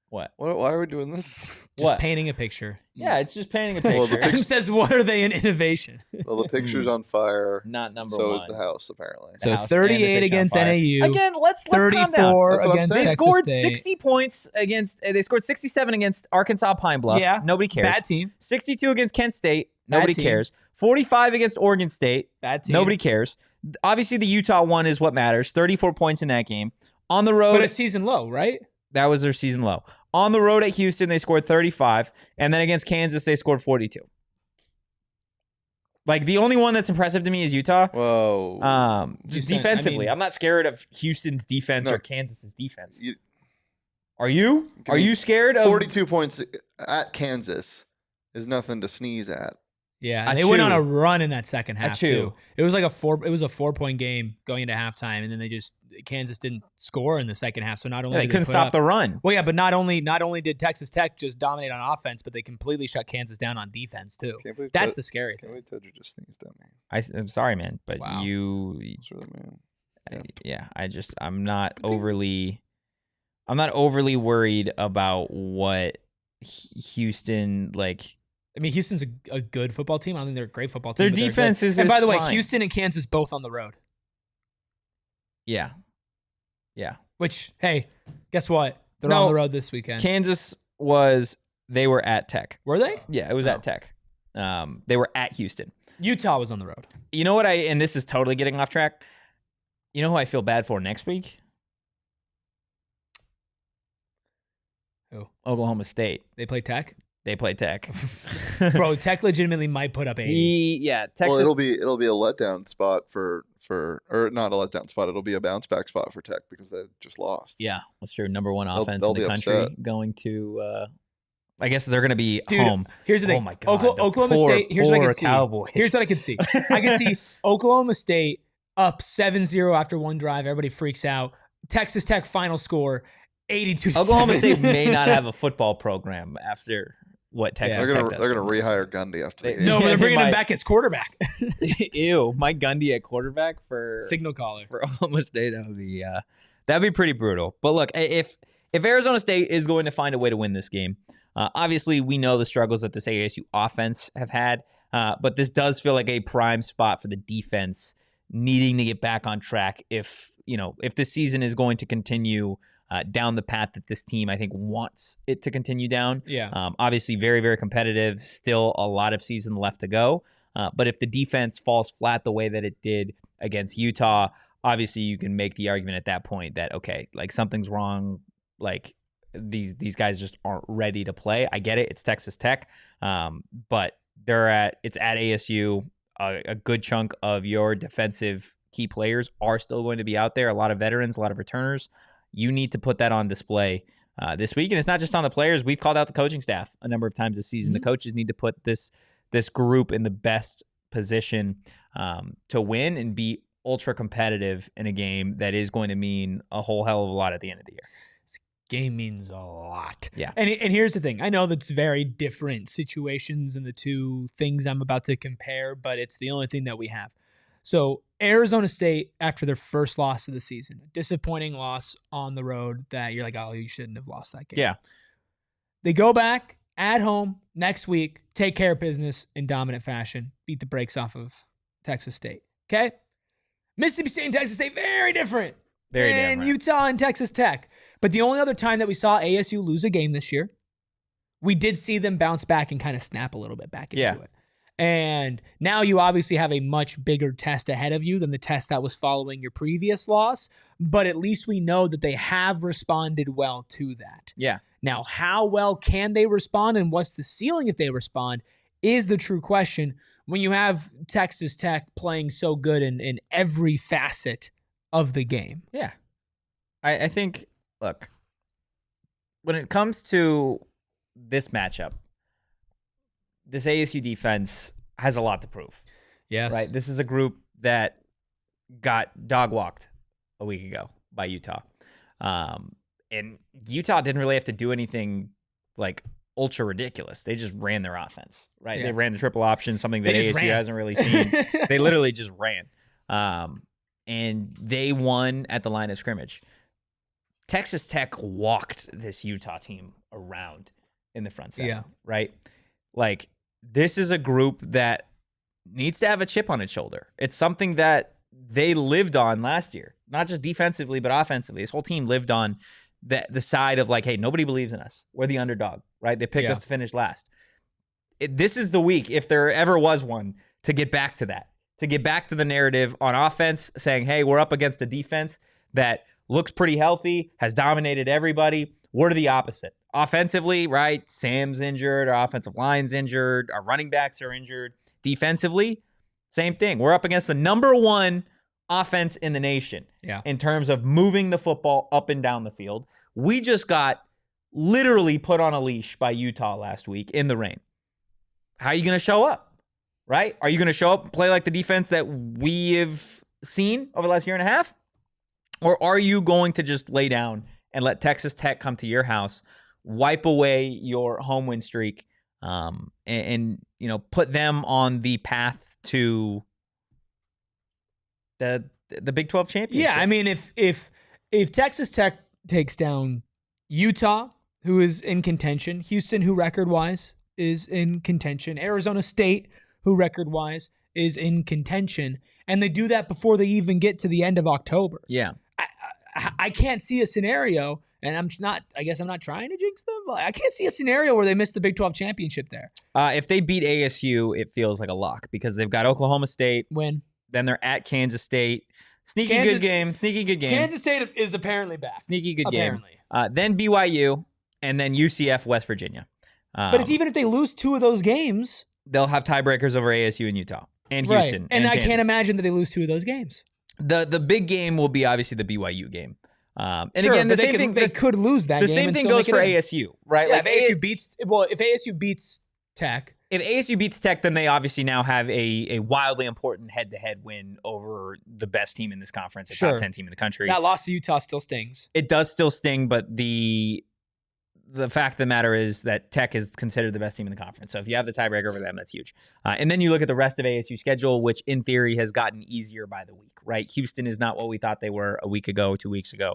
What? Why are we doing this? Just painting a picture. Yeah, it's just painting a picture. It says, what are they in innovation? Well, the picture's on fire. Not number so one. is the house, apparently. So 38 against NAU. Again, let's calm down. 34 against They Texas scored State. 60 points against. They scored 67 against Arkansas Pine Bluff. Yeah, nobody cares. Bad team. 62 against Kent State. Nobody team. cares. 45 against Oregon State. Bad team. Nobody cares. Obviously, the Utah one is what matters. 34 points in that game. On the road, but a season low, right? That was their season low. On the road at Houston, they scored 35. And then against Kansas, they scored 42. Like, the only one that's impressive to me is Utah. Whoa. Just defensively. I'm not scared of Houston's defense or Kansas's defense. Are you? Are you scared of 42 points at Kansas is nothing to sneeze at. Yeah, they went on a run in that second half too. It was like a 4-point game going into halftime, and then Kansas didn't score in the second half. So not only they couldn't stop the run. Well, yeah, but not only did Texas Tech just dominate on offense, but they completely shut Kansas down on defense too. That's the scary thing. Can't believe Totri just sneezed at me. I'm sorry, man, but Sure, man. I'm not overly worried about what Houston like. I mean, Houston's a good football team. I don't think they're a great football team. Their defense is. And by the way, fine. Houston and Kansas both on the road. Yeah. Which, hey, guess what? They're on the road this weekend. Kansas they were at Tech. Were they? Yeah, it was at Tech. They were at Houston. Utah was on the road. You know what and this is totally getting off track. You know who I feel bad for next week? Who? Oklahoma State. They play Tech? They play Tech. Bro, Tech legitimately might put up 80. Texas. Well, it'll be a letdown spot or not a letdown spot. It'll be a bounce back spot for Tech because they just lost. Yeah, that's true. #1 offense in the country upset. going to. I guess they're going to be Dude, home. Here's the thing. Oh my God, Oklahoma State. Here's what I can see. Cowboys. Here's what I can see. I can see Oklahoma State up 7-0 after one drive. Everybody freaks out. Texas Tech final score 82-7. Oklahoma State may not have a football program after what Texas Tech does. They're gonna rehire Gundy after the game. No, but they're bringing him back as quarterback. Ew, Mike Gundy at quarterback for signal caller for Oklahoma State. That'd be pretty brutal. But look, if Arizona State is going to find a way to win this game, obviously we know the struggles that this ASU offense have had, but this does feel like a prime spot for the defense needing to get back on track. If this season is going to continue down the path that this team, I think, wants it to continue down. Yeah. Obviously, very, very competitive. Still a lot of season left to go. But if the defense falls flat the way that it did against Utah, obviously you can make the argument at that point that, okay, like something's wrong. Like these guys just aren't ready to play. I get it. It's Texas Tech. But it's at ASU. A good chunk of your defensive key players are still going to be out there. A lot of veterans, a lot of returners. You need to put that on display this week. And it's not just on the players. We've called out the coaching staff a number of times this season. Mm-hmm. The coaches need to put this group in the best position to win and be ultra competitive in a game that is going to mean a whole hell of a lot at the end of the year. This game means a lot. Yeah. And here's the thing. I know that's very different situations in the two things I'm about to compare, but it's the only thing that we have. So Arizona State, after their first loss of the season, a disappointing loss on the road that you're like, oh, you shouldn't have lost that game. Yeah. They go back at home next week, take care of business in dominant fashion, beat the brakes off of Texas State. Okay? Mississippi State and Texas State, very different. Very and different. Utah and Texas Tech. But the only other time that we saw ASU lose a game this year, we did see them bounce back and kind of snap a little bit back into it. And now you obviously have a much bigger test ahead of you than the test that was following your previous loss. But at least we know that they have responded well to that. Yeah. Now, how well can they respond and what's the ceiling if they respond is the true question when you have Texas Tech playing so good in every facet of the game. Yeah. I think, look, when it comes to this matchup, this ASU defense has a lot to prove. Yes. Right? This is a group that got dog-walked a week ago by Utah. And Utah didn't really have to do anything like ultra ridiculous. They just ran their offense, right? Yeah. They ran the triple option, something that ASU hasn't really seen. They literally just ran. And they won at the line of scrimmage. Texas Tech walked this Utah team around in the front seven, right? Like, this is a group that needs to have a chip on its shoulder. It's something that they lived on last year, not just defensively, but offensively. This whole team lived on the side of like, hey, nobody believes in us. We're the underdog, right? They picked us to finish last. This is the week, if there ever was one, to get back to that, to get back to the narrative on offense, saying, hey, we're up against a defense that looks pretty healthy, has dominated everybody. We're the opposite. Offensively, right? Sam's injured, our offensive line's injured, our running backs are injured. Defensively, same thing. We're up against the number one offense in the nation in terms of moving the football up and down the field. We just got literally put on a leash by Utah last week in the rain. How are you going to show up, right? Are you going to show up and play like the defense that we have seen over the last year and a half? Or are you going to just lay down and let Texas Tech come to your house, wipe away your home win streak, and you know, put them on the path to the Big 12 championship? Yeah, I mean, if Texas Tech takes down Utah, who is in contention, Houston, who record-wise is in contention, Arizona State, who record-wise is in contention, and they do that before they even get to the end of October. Yeah. I can't see a scenario, and I guess I'm not trying to jinx them, but I can't see a scenario where they miss the Big 12 championship there. If they beat ASU, it feels like a lock because they've got Oklahoma State. Win. Then they're at Kansas State. Sneaky good game. Kansas State is apparently back. Sneaky good game. Then BYU, and then UCF, West Virginia. But it's even if they lose two of those games, they'll have tiebreakers over ASU and Utah and Houston. Right. And I can't imagine that they lose two of those games. The big game will be obviously the BYU game. And sure, again, the same thing. They could lose that game. The same thing goes for ASU, right? Yeah, like if ASU beats Tech. If ASU beats Tech, then they obviously now have a wildly important head-to-head win over the best team in this conference, a top 10 team in the country. That loss to Utah still stings. It does still sting, but the fact of the matter is that Tech is considered the best team in the conference. So if you have the tiebreaker over them, that's huge. And then you look at the rest of ASU's schedule, which in theory has gotten easier by the week, right? Houston is not what we thought they were a week ago, 2 weeks ago.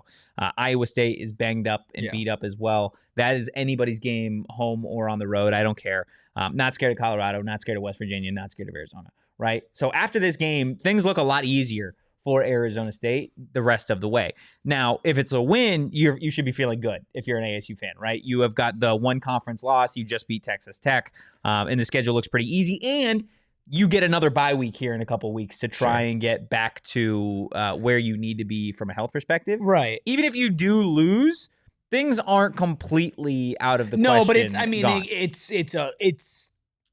Iowa State is banged up and beat up as well. That is anybody's game, home or on the road. I don't care. Not scared of Colorado, not scared of West Virginia, not scared of Arizona, right? So after this game, things look a lot easier for Arizona State the rest of the way. Now, if it's a win, you should be feeling good if you're an ASU fan, right? You have got the one conference loss. You just beat Texas Tech, and the schedule looks pretty easy. And you get another bye week here in a couple weeks to try and get back to where you need to be from a health perspective. Right. Even if you do lose, things aren't completely out of the question. No, but it's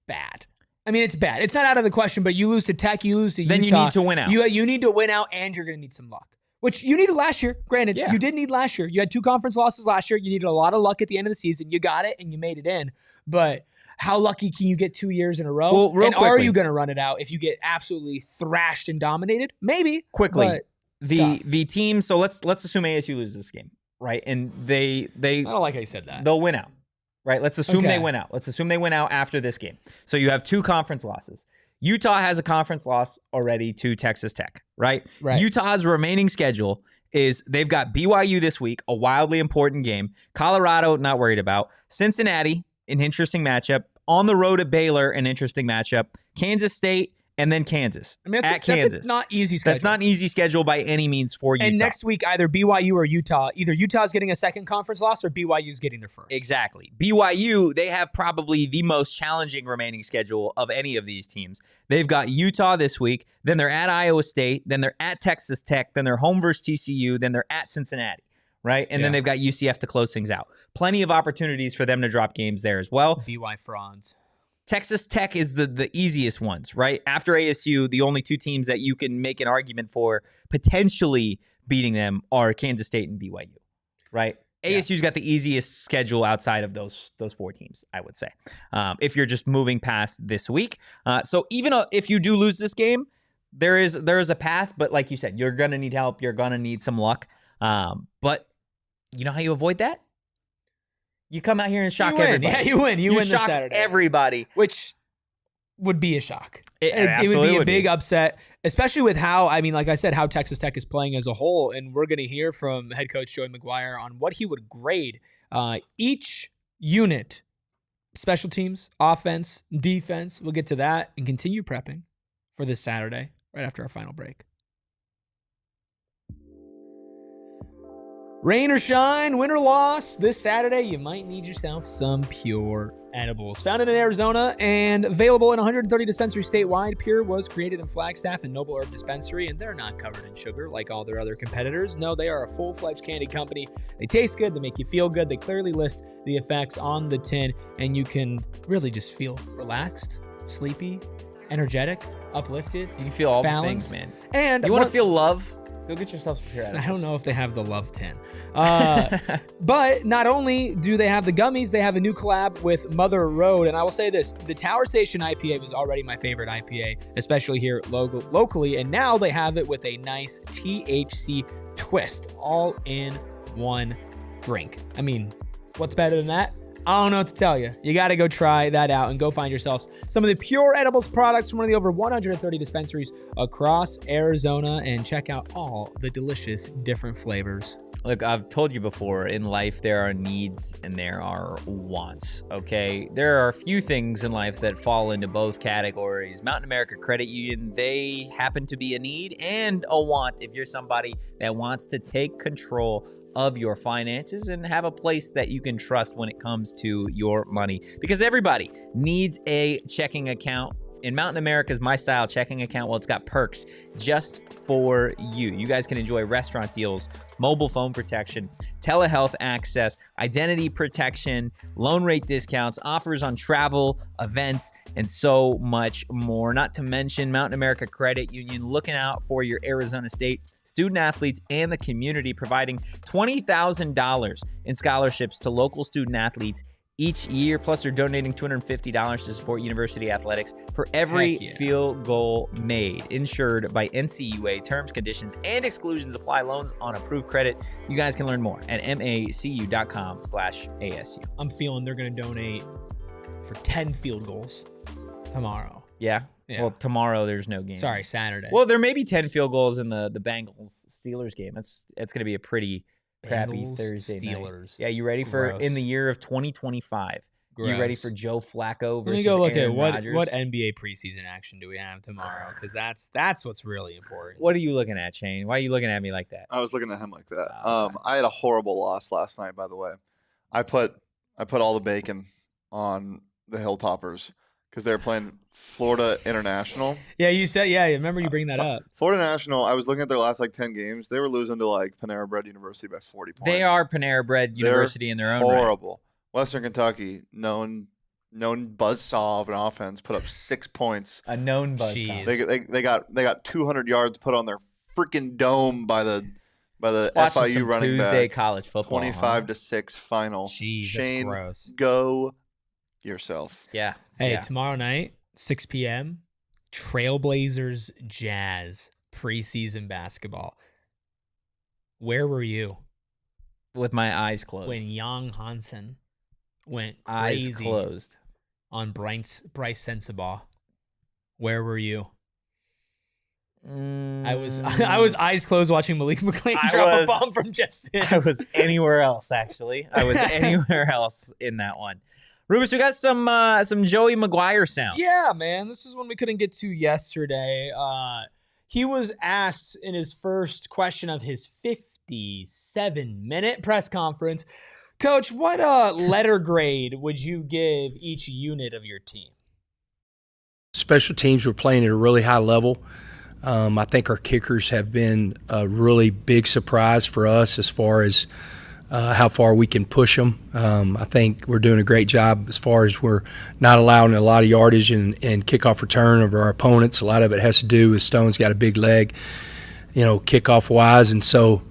bad. I mean, it's bad. It's not out of the question, but you lose to Tech, you lose to Utah. Then you need to win out. You need to win out, and you're going to need some luck, which you needed last year. Granted, you did need last year. You had 2 conference losses last year. You needed a lot of luck at the end of the season. You got it, and you made it in. But how lucky can you get 2 years in a row? Well, real quickly, are you going to run it out if you get absolutely thrashed and dominated? Maybe. Quickly, the team. So let's assume ASU loses this game, right? And they I don't like how you said that. They'll win out. Right, let's assume they win out. Let's assume they win out after this game. So you have 2 conference losses. Utah has a conference loss already to Texas Tech, right? Utah's remaining schedule is they've got BYU this week, a wildly important game. Colorado, not worried about. Cincinnati, an interesting matchup. On the road at Baylor, an interesting matchup. Kansas State, and then Kansas. I mean, at Kansas. That's not easy schedule. That's not an easy schedule by any means for Utah. And next week, either BYU or Utah. Either Utah's getting a second conference loss or BYU's getting their first. Exactly. BYU, they have probably the most challenging remaining schedule of any of these teams. They've got Utah this week, then they're at Iowa State, then they're at Texas Tech, then they're home versus TCU, then they're at Cincinnati, right? And then they've got UCF to close things out. Plenty of opportunities for them to drop games there as well. BY frauds. Texas Tech is the easiest ones, right? After ASU, the only two teams that you can make an argument for potentially beating them are Kansas State and BYU, right? ASU's got the easiest schedule outside of those four teams, I would say, if you're just moving past this week. So even if you do lose this game, there is a path, but like you said, you're going to need help. You're going to need some luck. But you know how you avoid that? You come out here and shock everybody. Yeah, you win. You win this shock Saturday. Everybody. Which would be a shock. It would be a big upset, especially with how, I mean, like I said, how Texas Tech is playing as a whole. And we're going to hear from head coach Joey McGuire on what he would grade each unit, special teams, offense, defense. We'll get to that and continue prepping for this Saturday right after our final break. Rain or shine, win or loss, this Saturday you might need yourself some Pure edibles. Founded in Arizona and available in 130 dispensaries statewide, Pure was created in Flagstaff and Noble Herb Dispensary, and they're not covered in sugar like all their other competitors. No, they are a full-fledged candy company. They taste good, they make you feel good, they clearly list the effects on the tin, and you can really just feel relaxed, sleepy, energetic, uplifted. You can feel all balanced. the things, man. And you want to feel love? Go get yourself some Pure edibles. I don't know if they have the Love 10. But not only do they have the gummies, they have a new collab with Mother Road. And I will say this, the Tower Station IPA was already my favorite IPA, especially here locally. And now they have it with a nice THC twist, all in one drink. I mean, what's better than that? I don't know what to tell you. You got to go try that out and go find yourselves some of the Pure Edibles products from one of the over 130 dispensaries across Arizona and check out all the delicious different flavors. Look, I've told you before, in life there are needs and there are wants, okay? There are a few things in life that fall into both categories. Mountain America Credit Union, they happen to be a need and a want if you're somebody that wants to take control of your finances and have a place that you can trust when it comes to your money. Because everybody needs a checking account. In Mountain America's My Style checking account, well, it's got perks just for you. You guys can enjoy restaurant deals, mobile phone protection, telehealth access, identity protection, loan rate discounts, offers on travel, events, and so much more. Not to mention Mountain America Credit Union looking out for your Arizona State student athletes and the community, providing $20,000 in scholarships to local student athletes each year. Plus, they're donating $250 to support university athletics for every field goal made. Insured by NCUA. Terms, conditions, and exclusions apply. Loans on approved credit. You guys can learn more at macu.com/ASU. I'm feeling they're going to donate for 10 field goals tomorrow. Yeah. Well, tomorrow there's no game. Sorry, Saturday. Well, there may be 10 field goals in the Bengals-Steelers game. That's going to be a pretty crappy Thursday Steelers. night. Yeah, you ready for in the year of 2025? Gross. You ready for Joe Flacco versus Let me go look Aaron at Rodgers? what NBA preseason action do we have tomorrow? Because that's what's really important. What are you looking at, Shane? Why are you looking at me like that? I was looking at him like that. I had a horrible loss last night, by the way. I put all the bacon on the Hilltoppers because they were playing Florida International. Yeah, you said, remember you bring that up. Florida National, I was looking at their last 10 games. They were losing to Panera Bread University by 40 points. They are Panera Bread University in their own right. Horrible. Western Kentucky, known buzzsaw of an offense, put up 6 points. A known buzzsaw. They got 200 yards put on their freaking dome by the FIU running Tuesday back. college football. 25-6 final. Jeez, Shane, that's gross. Go yourself. Yeah. Hey, tomorrow night, 6 p.m., Trailblazers Jazz preseason basketball. Where were you? With my eyes closed. When Young Hansen went crazy eyes closed on Bryce Sensabaugh. Where were you? I was eyes closed watching Malik McClain drop a bomb from Jeff Sims. I was anywhere else, actually. I was anywhere else in that one. Rubens, we got some Joey Maguire sound. Yeah, man. This is one we couldn't get to yesterday. He was asked in his first question of his 57-minute press conference, Coach, what letter grade would you give each unit of your team? Special teams were playing at a really high level. I think our kickers have been a really big surprise for us as far as how far we can push them. I think we're doing a great job as far as we're not allowing a lot of yardage and kickoff return of our opponents. A lot of it has to do with Stone's got a big leg, kickoff-wise. And so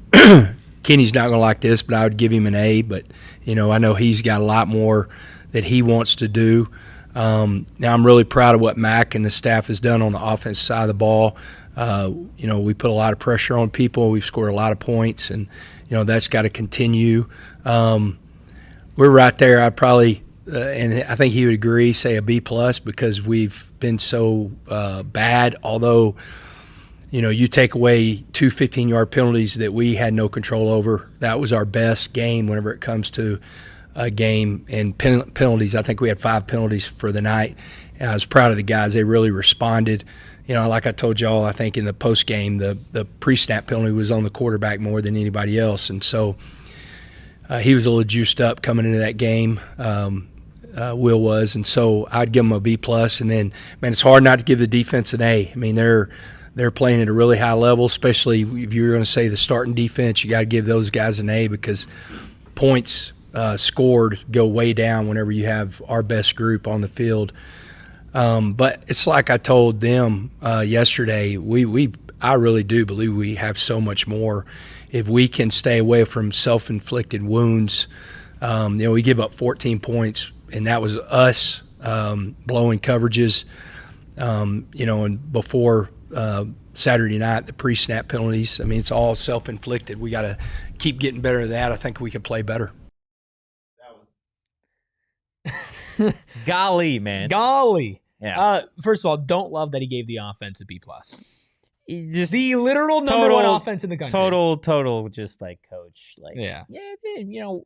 Kenny's not going to like this, but I would give him an A. But, I know he's got a lot more that he wants to do. Now I'm really proud of what Mac and the staff has done on the offense side of the ball. We put a lot of pressure on people. We've scored a lot of points, and that's got to continue. We're right there. I'd probably, and I think he would agree, say a B+ because we've been so bad. Although, you take away 2 15-yard penalties that we had no control over. That was our best game whenever it comes to a game and penalties. I think we had 5 penalties for the night. And I was proud of the guys. They really responded. Like I told y'all, I think in the post game, the pre-snap penalty was on the quarterback more than anybody else, and so he was a little juiced up coming into that game. Will was, and so I'd give him a B+. And then, man, it's hard not to give the defense an A. I mean, they're playing at a really high level, especially if you're going to say the starting defense. You got to give those guys an A because points scored go way down whenever you have our best group on the field. But it's like I told them yesterday, I really do believe we have so much more. If we can stay away from self-inflicted wounds, we give up 14 points, and that was us blowing coverages, and before Saturday night, the pre-snap penalties. I mean, it's all self-inflicted. We got to keep getting better at that. I think we can play better. Golly, man. Golly. Yeah. First of all, don't love that he gave the offense a B+. Just the literal number one offense in the country. Total, just like coach. Like,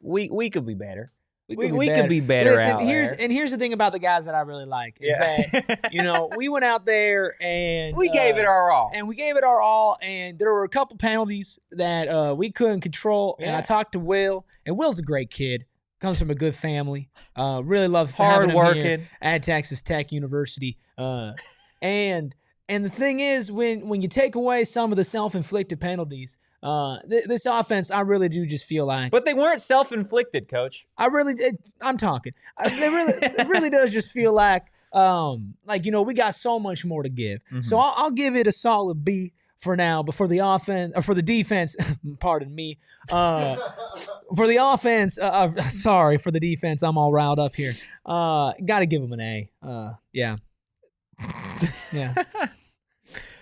we could be better. We could be better. Listen, here's the thing about the guys that I really like is that we went out there and we gave it our all. And there were a couple penalties that we couldn't control. And I talked to Will, and Will's a great kid. Comes from a good family. Really love having him here at Texas Tech University. And the thing is, when you take away some of the self-inflicted penalties, this offense, I really do just feel like. But they weren't self-inflicted, Coach. I'm talking. It really does just feel like we got so much more to give. Mm-hmm. So I'll give it a solid B for now, but for the offense or for the defense, pardon me. For the offense, for the defense, I'm all riled up here. Got to give them an A. Yeah.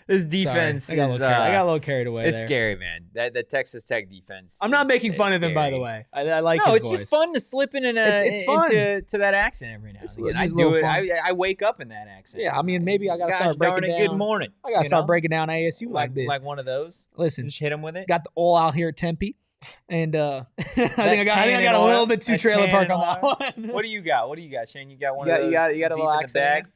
This defense, I got a little carried away. It's scary, man. That Texas Tech defense. I'm not making fun of him, by the way. I like. No, his it's voice. just fun to slip in it's fun. into that accent every now and again. I do it. I wake up in that accent. Yeah, I mean, maybe I gotta start breaking down. Good morning. I gotta start breaking down ASU like this, like one of those. Listen, just hit him with it. Got the oil out here at Tempe, and I think I got a little bit too trailer park on that one. What do you got, Shane? You got one. You got a little accent.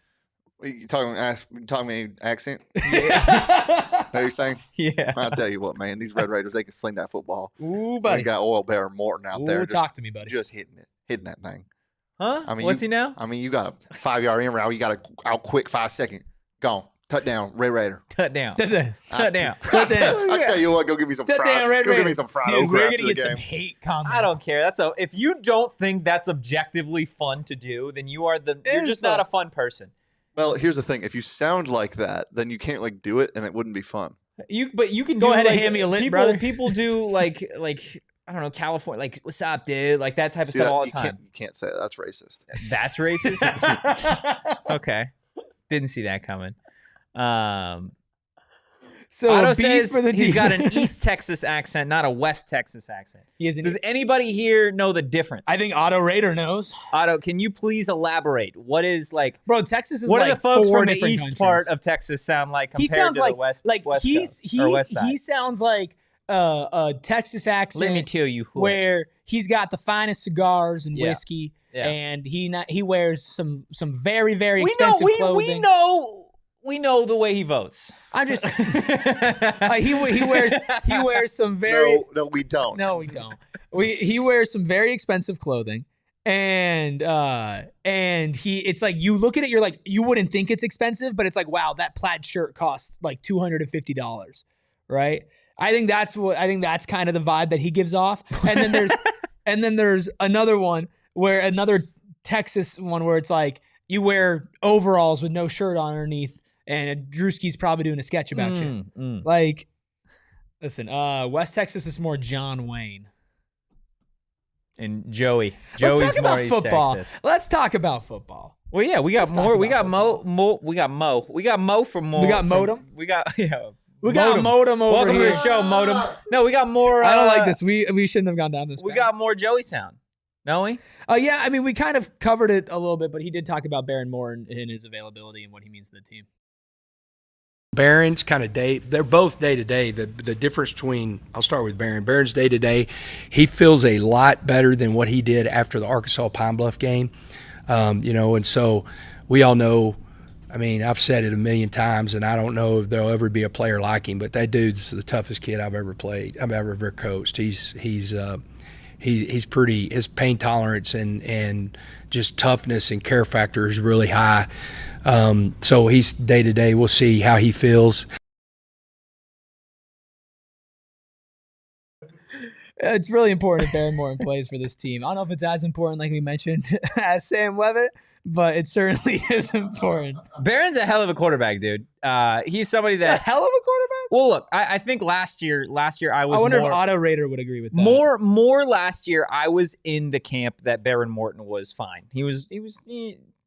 You talking me accent? Yeah. What are you saying? Yeah. I'll tell you what, man. These Red Raiders, they can sling that football. Ooh, buddy. They got oil Behren Morton out there. Talk to me, buddy. Just hitting that thing. Huh? I mean, what's he now? I mean, you got a 5-yard in route. You got a out quick 5-second. Gone. Touchdown, Red Raider. Touchdown. I tell you what, go give me some fried. Go give me some fried okra we're after gonna the get game. some hate comments. I don't care. If you don't think that's objectively fun to do, then you're just not a fun person. Well, here's the thing. If you sound like that, then you can't do it, and it wouldn't be fun. But you can go ahead and hand me a lint, brother. People do like I don't know, California, like what's up, dude, like that type of stuff all the time. You can't say that. That's racist. That's racist. Okay, didn't see that coming. So Otto B says for the he's got an East Texas accent, not a West Texas accent. Does anybody here know the difference? I think Otto Raider knows. Otto, can you please elaborate? What is Bro, Texas is what like do the folks from the east countries. Part of Texas sound like compared to the West? He sounds like a Texas accent. Let me tell you where he's got the finest cigars and whiskey. and he wears some very very expensive clothing. We know the way he votes. I'm just he wears some very No, we don't. No, we don't. He wears some very expensive clothing, and it's like you look at it, you're like, you wouldn't think it's expensive, but it's like, wow, that plaid shirt costs like $250, right? I think that's kind of the vibe that he gives off. And then there's another one another Texas one where it's like you wear overalls with no shirt on underneath, and Drewski's probably doing a sketch about you. Like, listen, West Texas is more John Wayne. And Joey's Let's talk about more football. Texas. Let's talk about football. Well, yeah, we got more. We got Mo. We got Mo. We got Mo from more. We got Modem. We got Modem over Welcome here. to the show, Modem. No, we got more. I don't like this. We shouldn't have gone down this. We got more Joey sound. Don't we? Yeah, I mean, we kind of covered it a little bit, but he did talk about Behren Morton and his availability and what he means to the team. Beren's kind of they're both day to day. The difference between, I'll start with Behren. Beren's day to day, he feels a lot better than what he did after the Arkansas Pine Bluff game. And so we all know, I mean, I've said it a million times, and I don't know if there'll ever be a player like him, but that dude's the toughest kid I've ever coached. He's pretty, his pain tolerance and just toughness and care factor is really high. So he's day to day. We'll see how he feels. It's really important if Behren Morton plays for this team. I don't know if it's as important, like we mentioned, as Sam Leavitt, but it certainly is important. Beren's a hell of a quarterback, dude. He's somebody that a hell of a quarterback. Well, look, I think last year I was. I wonder if Otto Rader would agree with that. More last year, I was in the camp that Behren Morton was fine. He was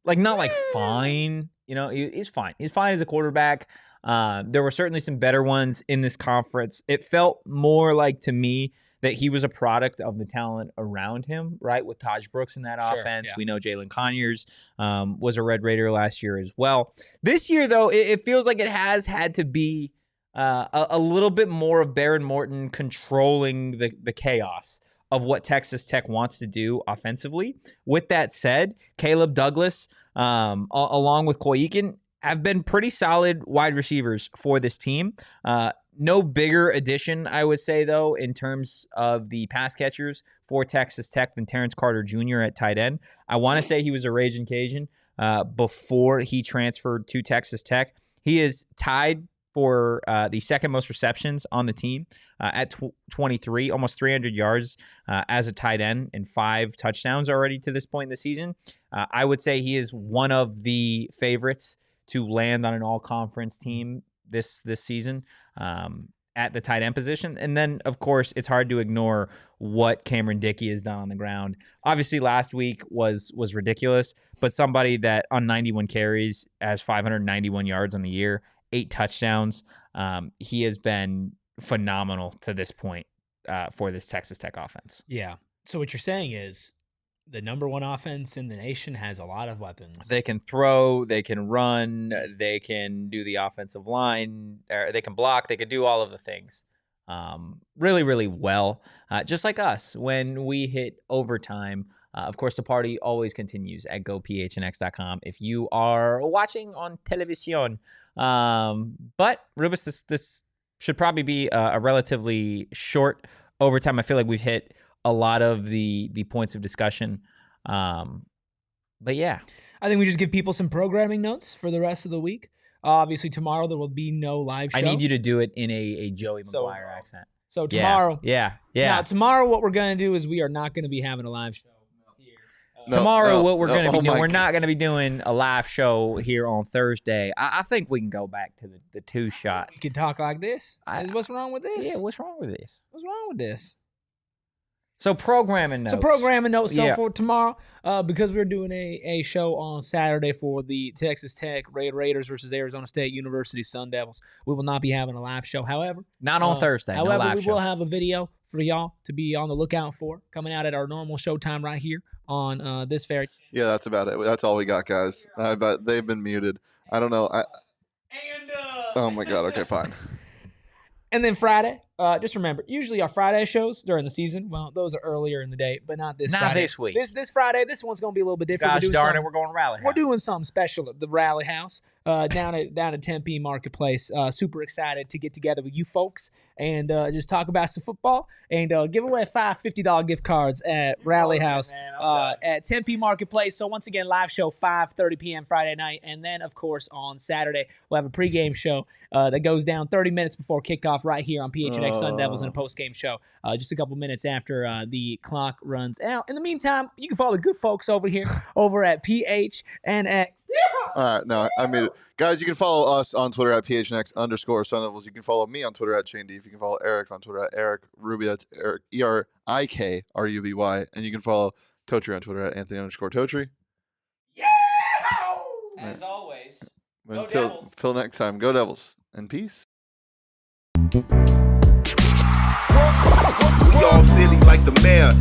not like fine. He's fine. He's fine as a quarterback. There were certainly some better ones in this conference. It felt more like to me that he was a product of the talent around him, right? With Taj Brooks in that offense. Yeah. We know Jalen Conyers was a Red Raider last year as well. This year, though, it feels like it has had to be a little bit more of Behren Morton controlling the chaos of what Texas Tech wants to do offensively. With that said, Caleb Douglas, along with Coy Eakin, have been pretty solid wide receivers for this team. No bigger addition, I would say, though, in terms of the pass catchers for Texas Tech than Terrence Carter Jr. at tight end. I want to say he was a Ragin' Cajun before he transferred to Texas Tech. He is tied for the second most receptions on the team at 23, almost 300 yards as a tight end and 5 touchdowns already to this point in the season. I would say he is one of the favorites to land on an all-conference team this season at the tight end position. And then, of course, it's hard to ignore what Cameron Dickey has done on the ground. Obviously, last week was ridiculous, but somebody that on 91 carries has 591 yards on the year, 8 touchdowns. He has been phenomenal to this point for this Texas Tech offense. Yeah. So what you're saying is the number one offense in the nation has a lot of weapons. They can throw, they can run, they can do the offensive line, or they can block, they can do all of the things really, really well. Just like us, when we hit overtime, of course, the party always continues at gophnx.com if you are watching on television. But, Rubus, this should probably be a relatively short overtime. I feel like we've hit a lot of the points of discussion. But, yeah. I think we just give people some programming notes for the rest of the week. Obviously, tomorrow there will be no live show. I need you to do it in a Joey McGuire accent. So tomorrow. Yeah. Now, tomorrow what we're going to do is we are not going to be having a live show here. What we're going to be doing, we're not going to be doing a live show here on Thursday. I think we can go back to the 2-shot. You can talk like this? What's wrong with this? Yeah, what's wrong with this? What's wrong with this? So programming notes. For tomorrow, because we're doing a show on Saturday for the Texas Tech Raiders versus Arizona State University Sun Devils. We will not be having a live show. However, not on Thursday. However, no live we show. will have a video for y'all to be on the lookout for coming out at our normal showtime right here on this very. Yeah, that's about it. That's all we got, guys. But they've been muted. I don't know. Oh my God. Okay, fine. And then Friday, just remember, usually our Friday shows during the season, well, those are earlier in the day, but not this Friday. Not this week. This Friday, this one's going to be a little bit different. Gosh darn it, we're going to Rally House. We're doing something special at the Rally House down at Tempe Marketplace. Super excited to get together with you folks and just talk about some football and give away $5 $50 gift cards at Rally House at Tempe Marketplace. So once again, live show 5:30 p.m. Friday night. And then, of course, on Saturday, we'll have a pregame show that goes down 30 minutes before kickoff right here on PHNX Sun Devils and a postgame show just a couple minutes after the clock runs out. In the meantime, you can follow the good folks over here over at PHNX. All right, no, I made it. Guys, you can follow us on Twitter at PHNX_Sun Devils. You can follow me on Twitter at Shane Dief. You can follow Erik on Twitter at Erik Ruby. That's Erik, ERIKRUBY. And you can follow Totri on Twitter at Anthony_Totri. Yeah! As always, go Devils. Until next time, go Devils. And peace. We all silly like the mayor.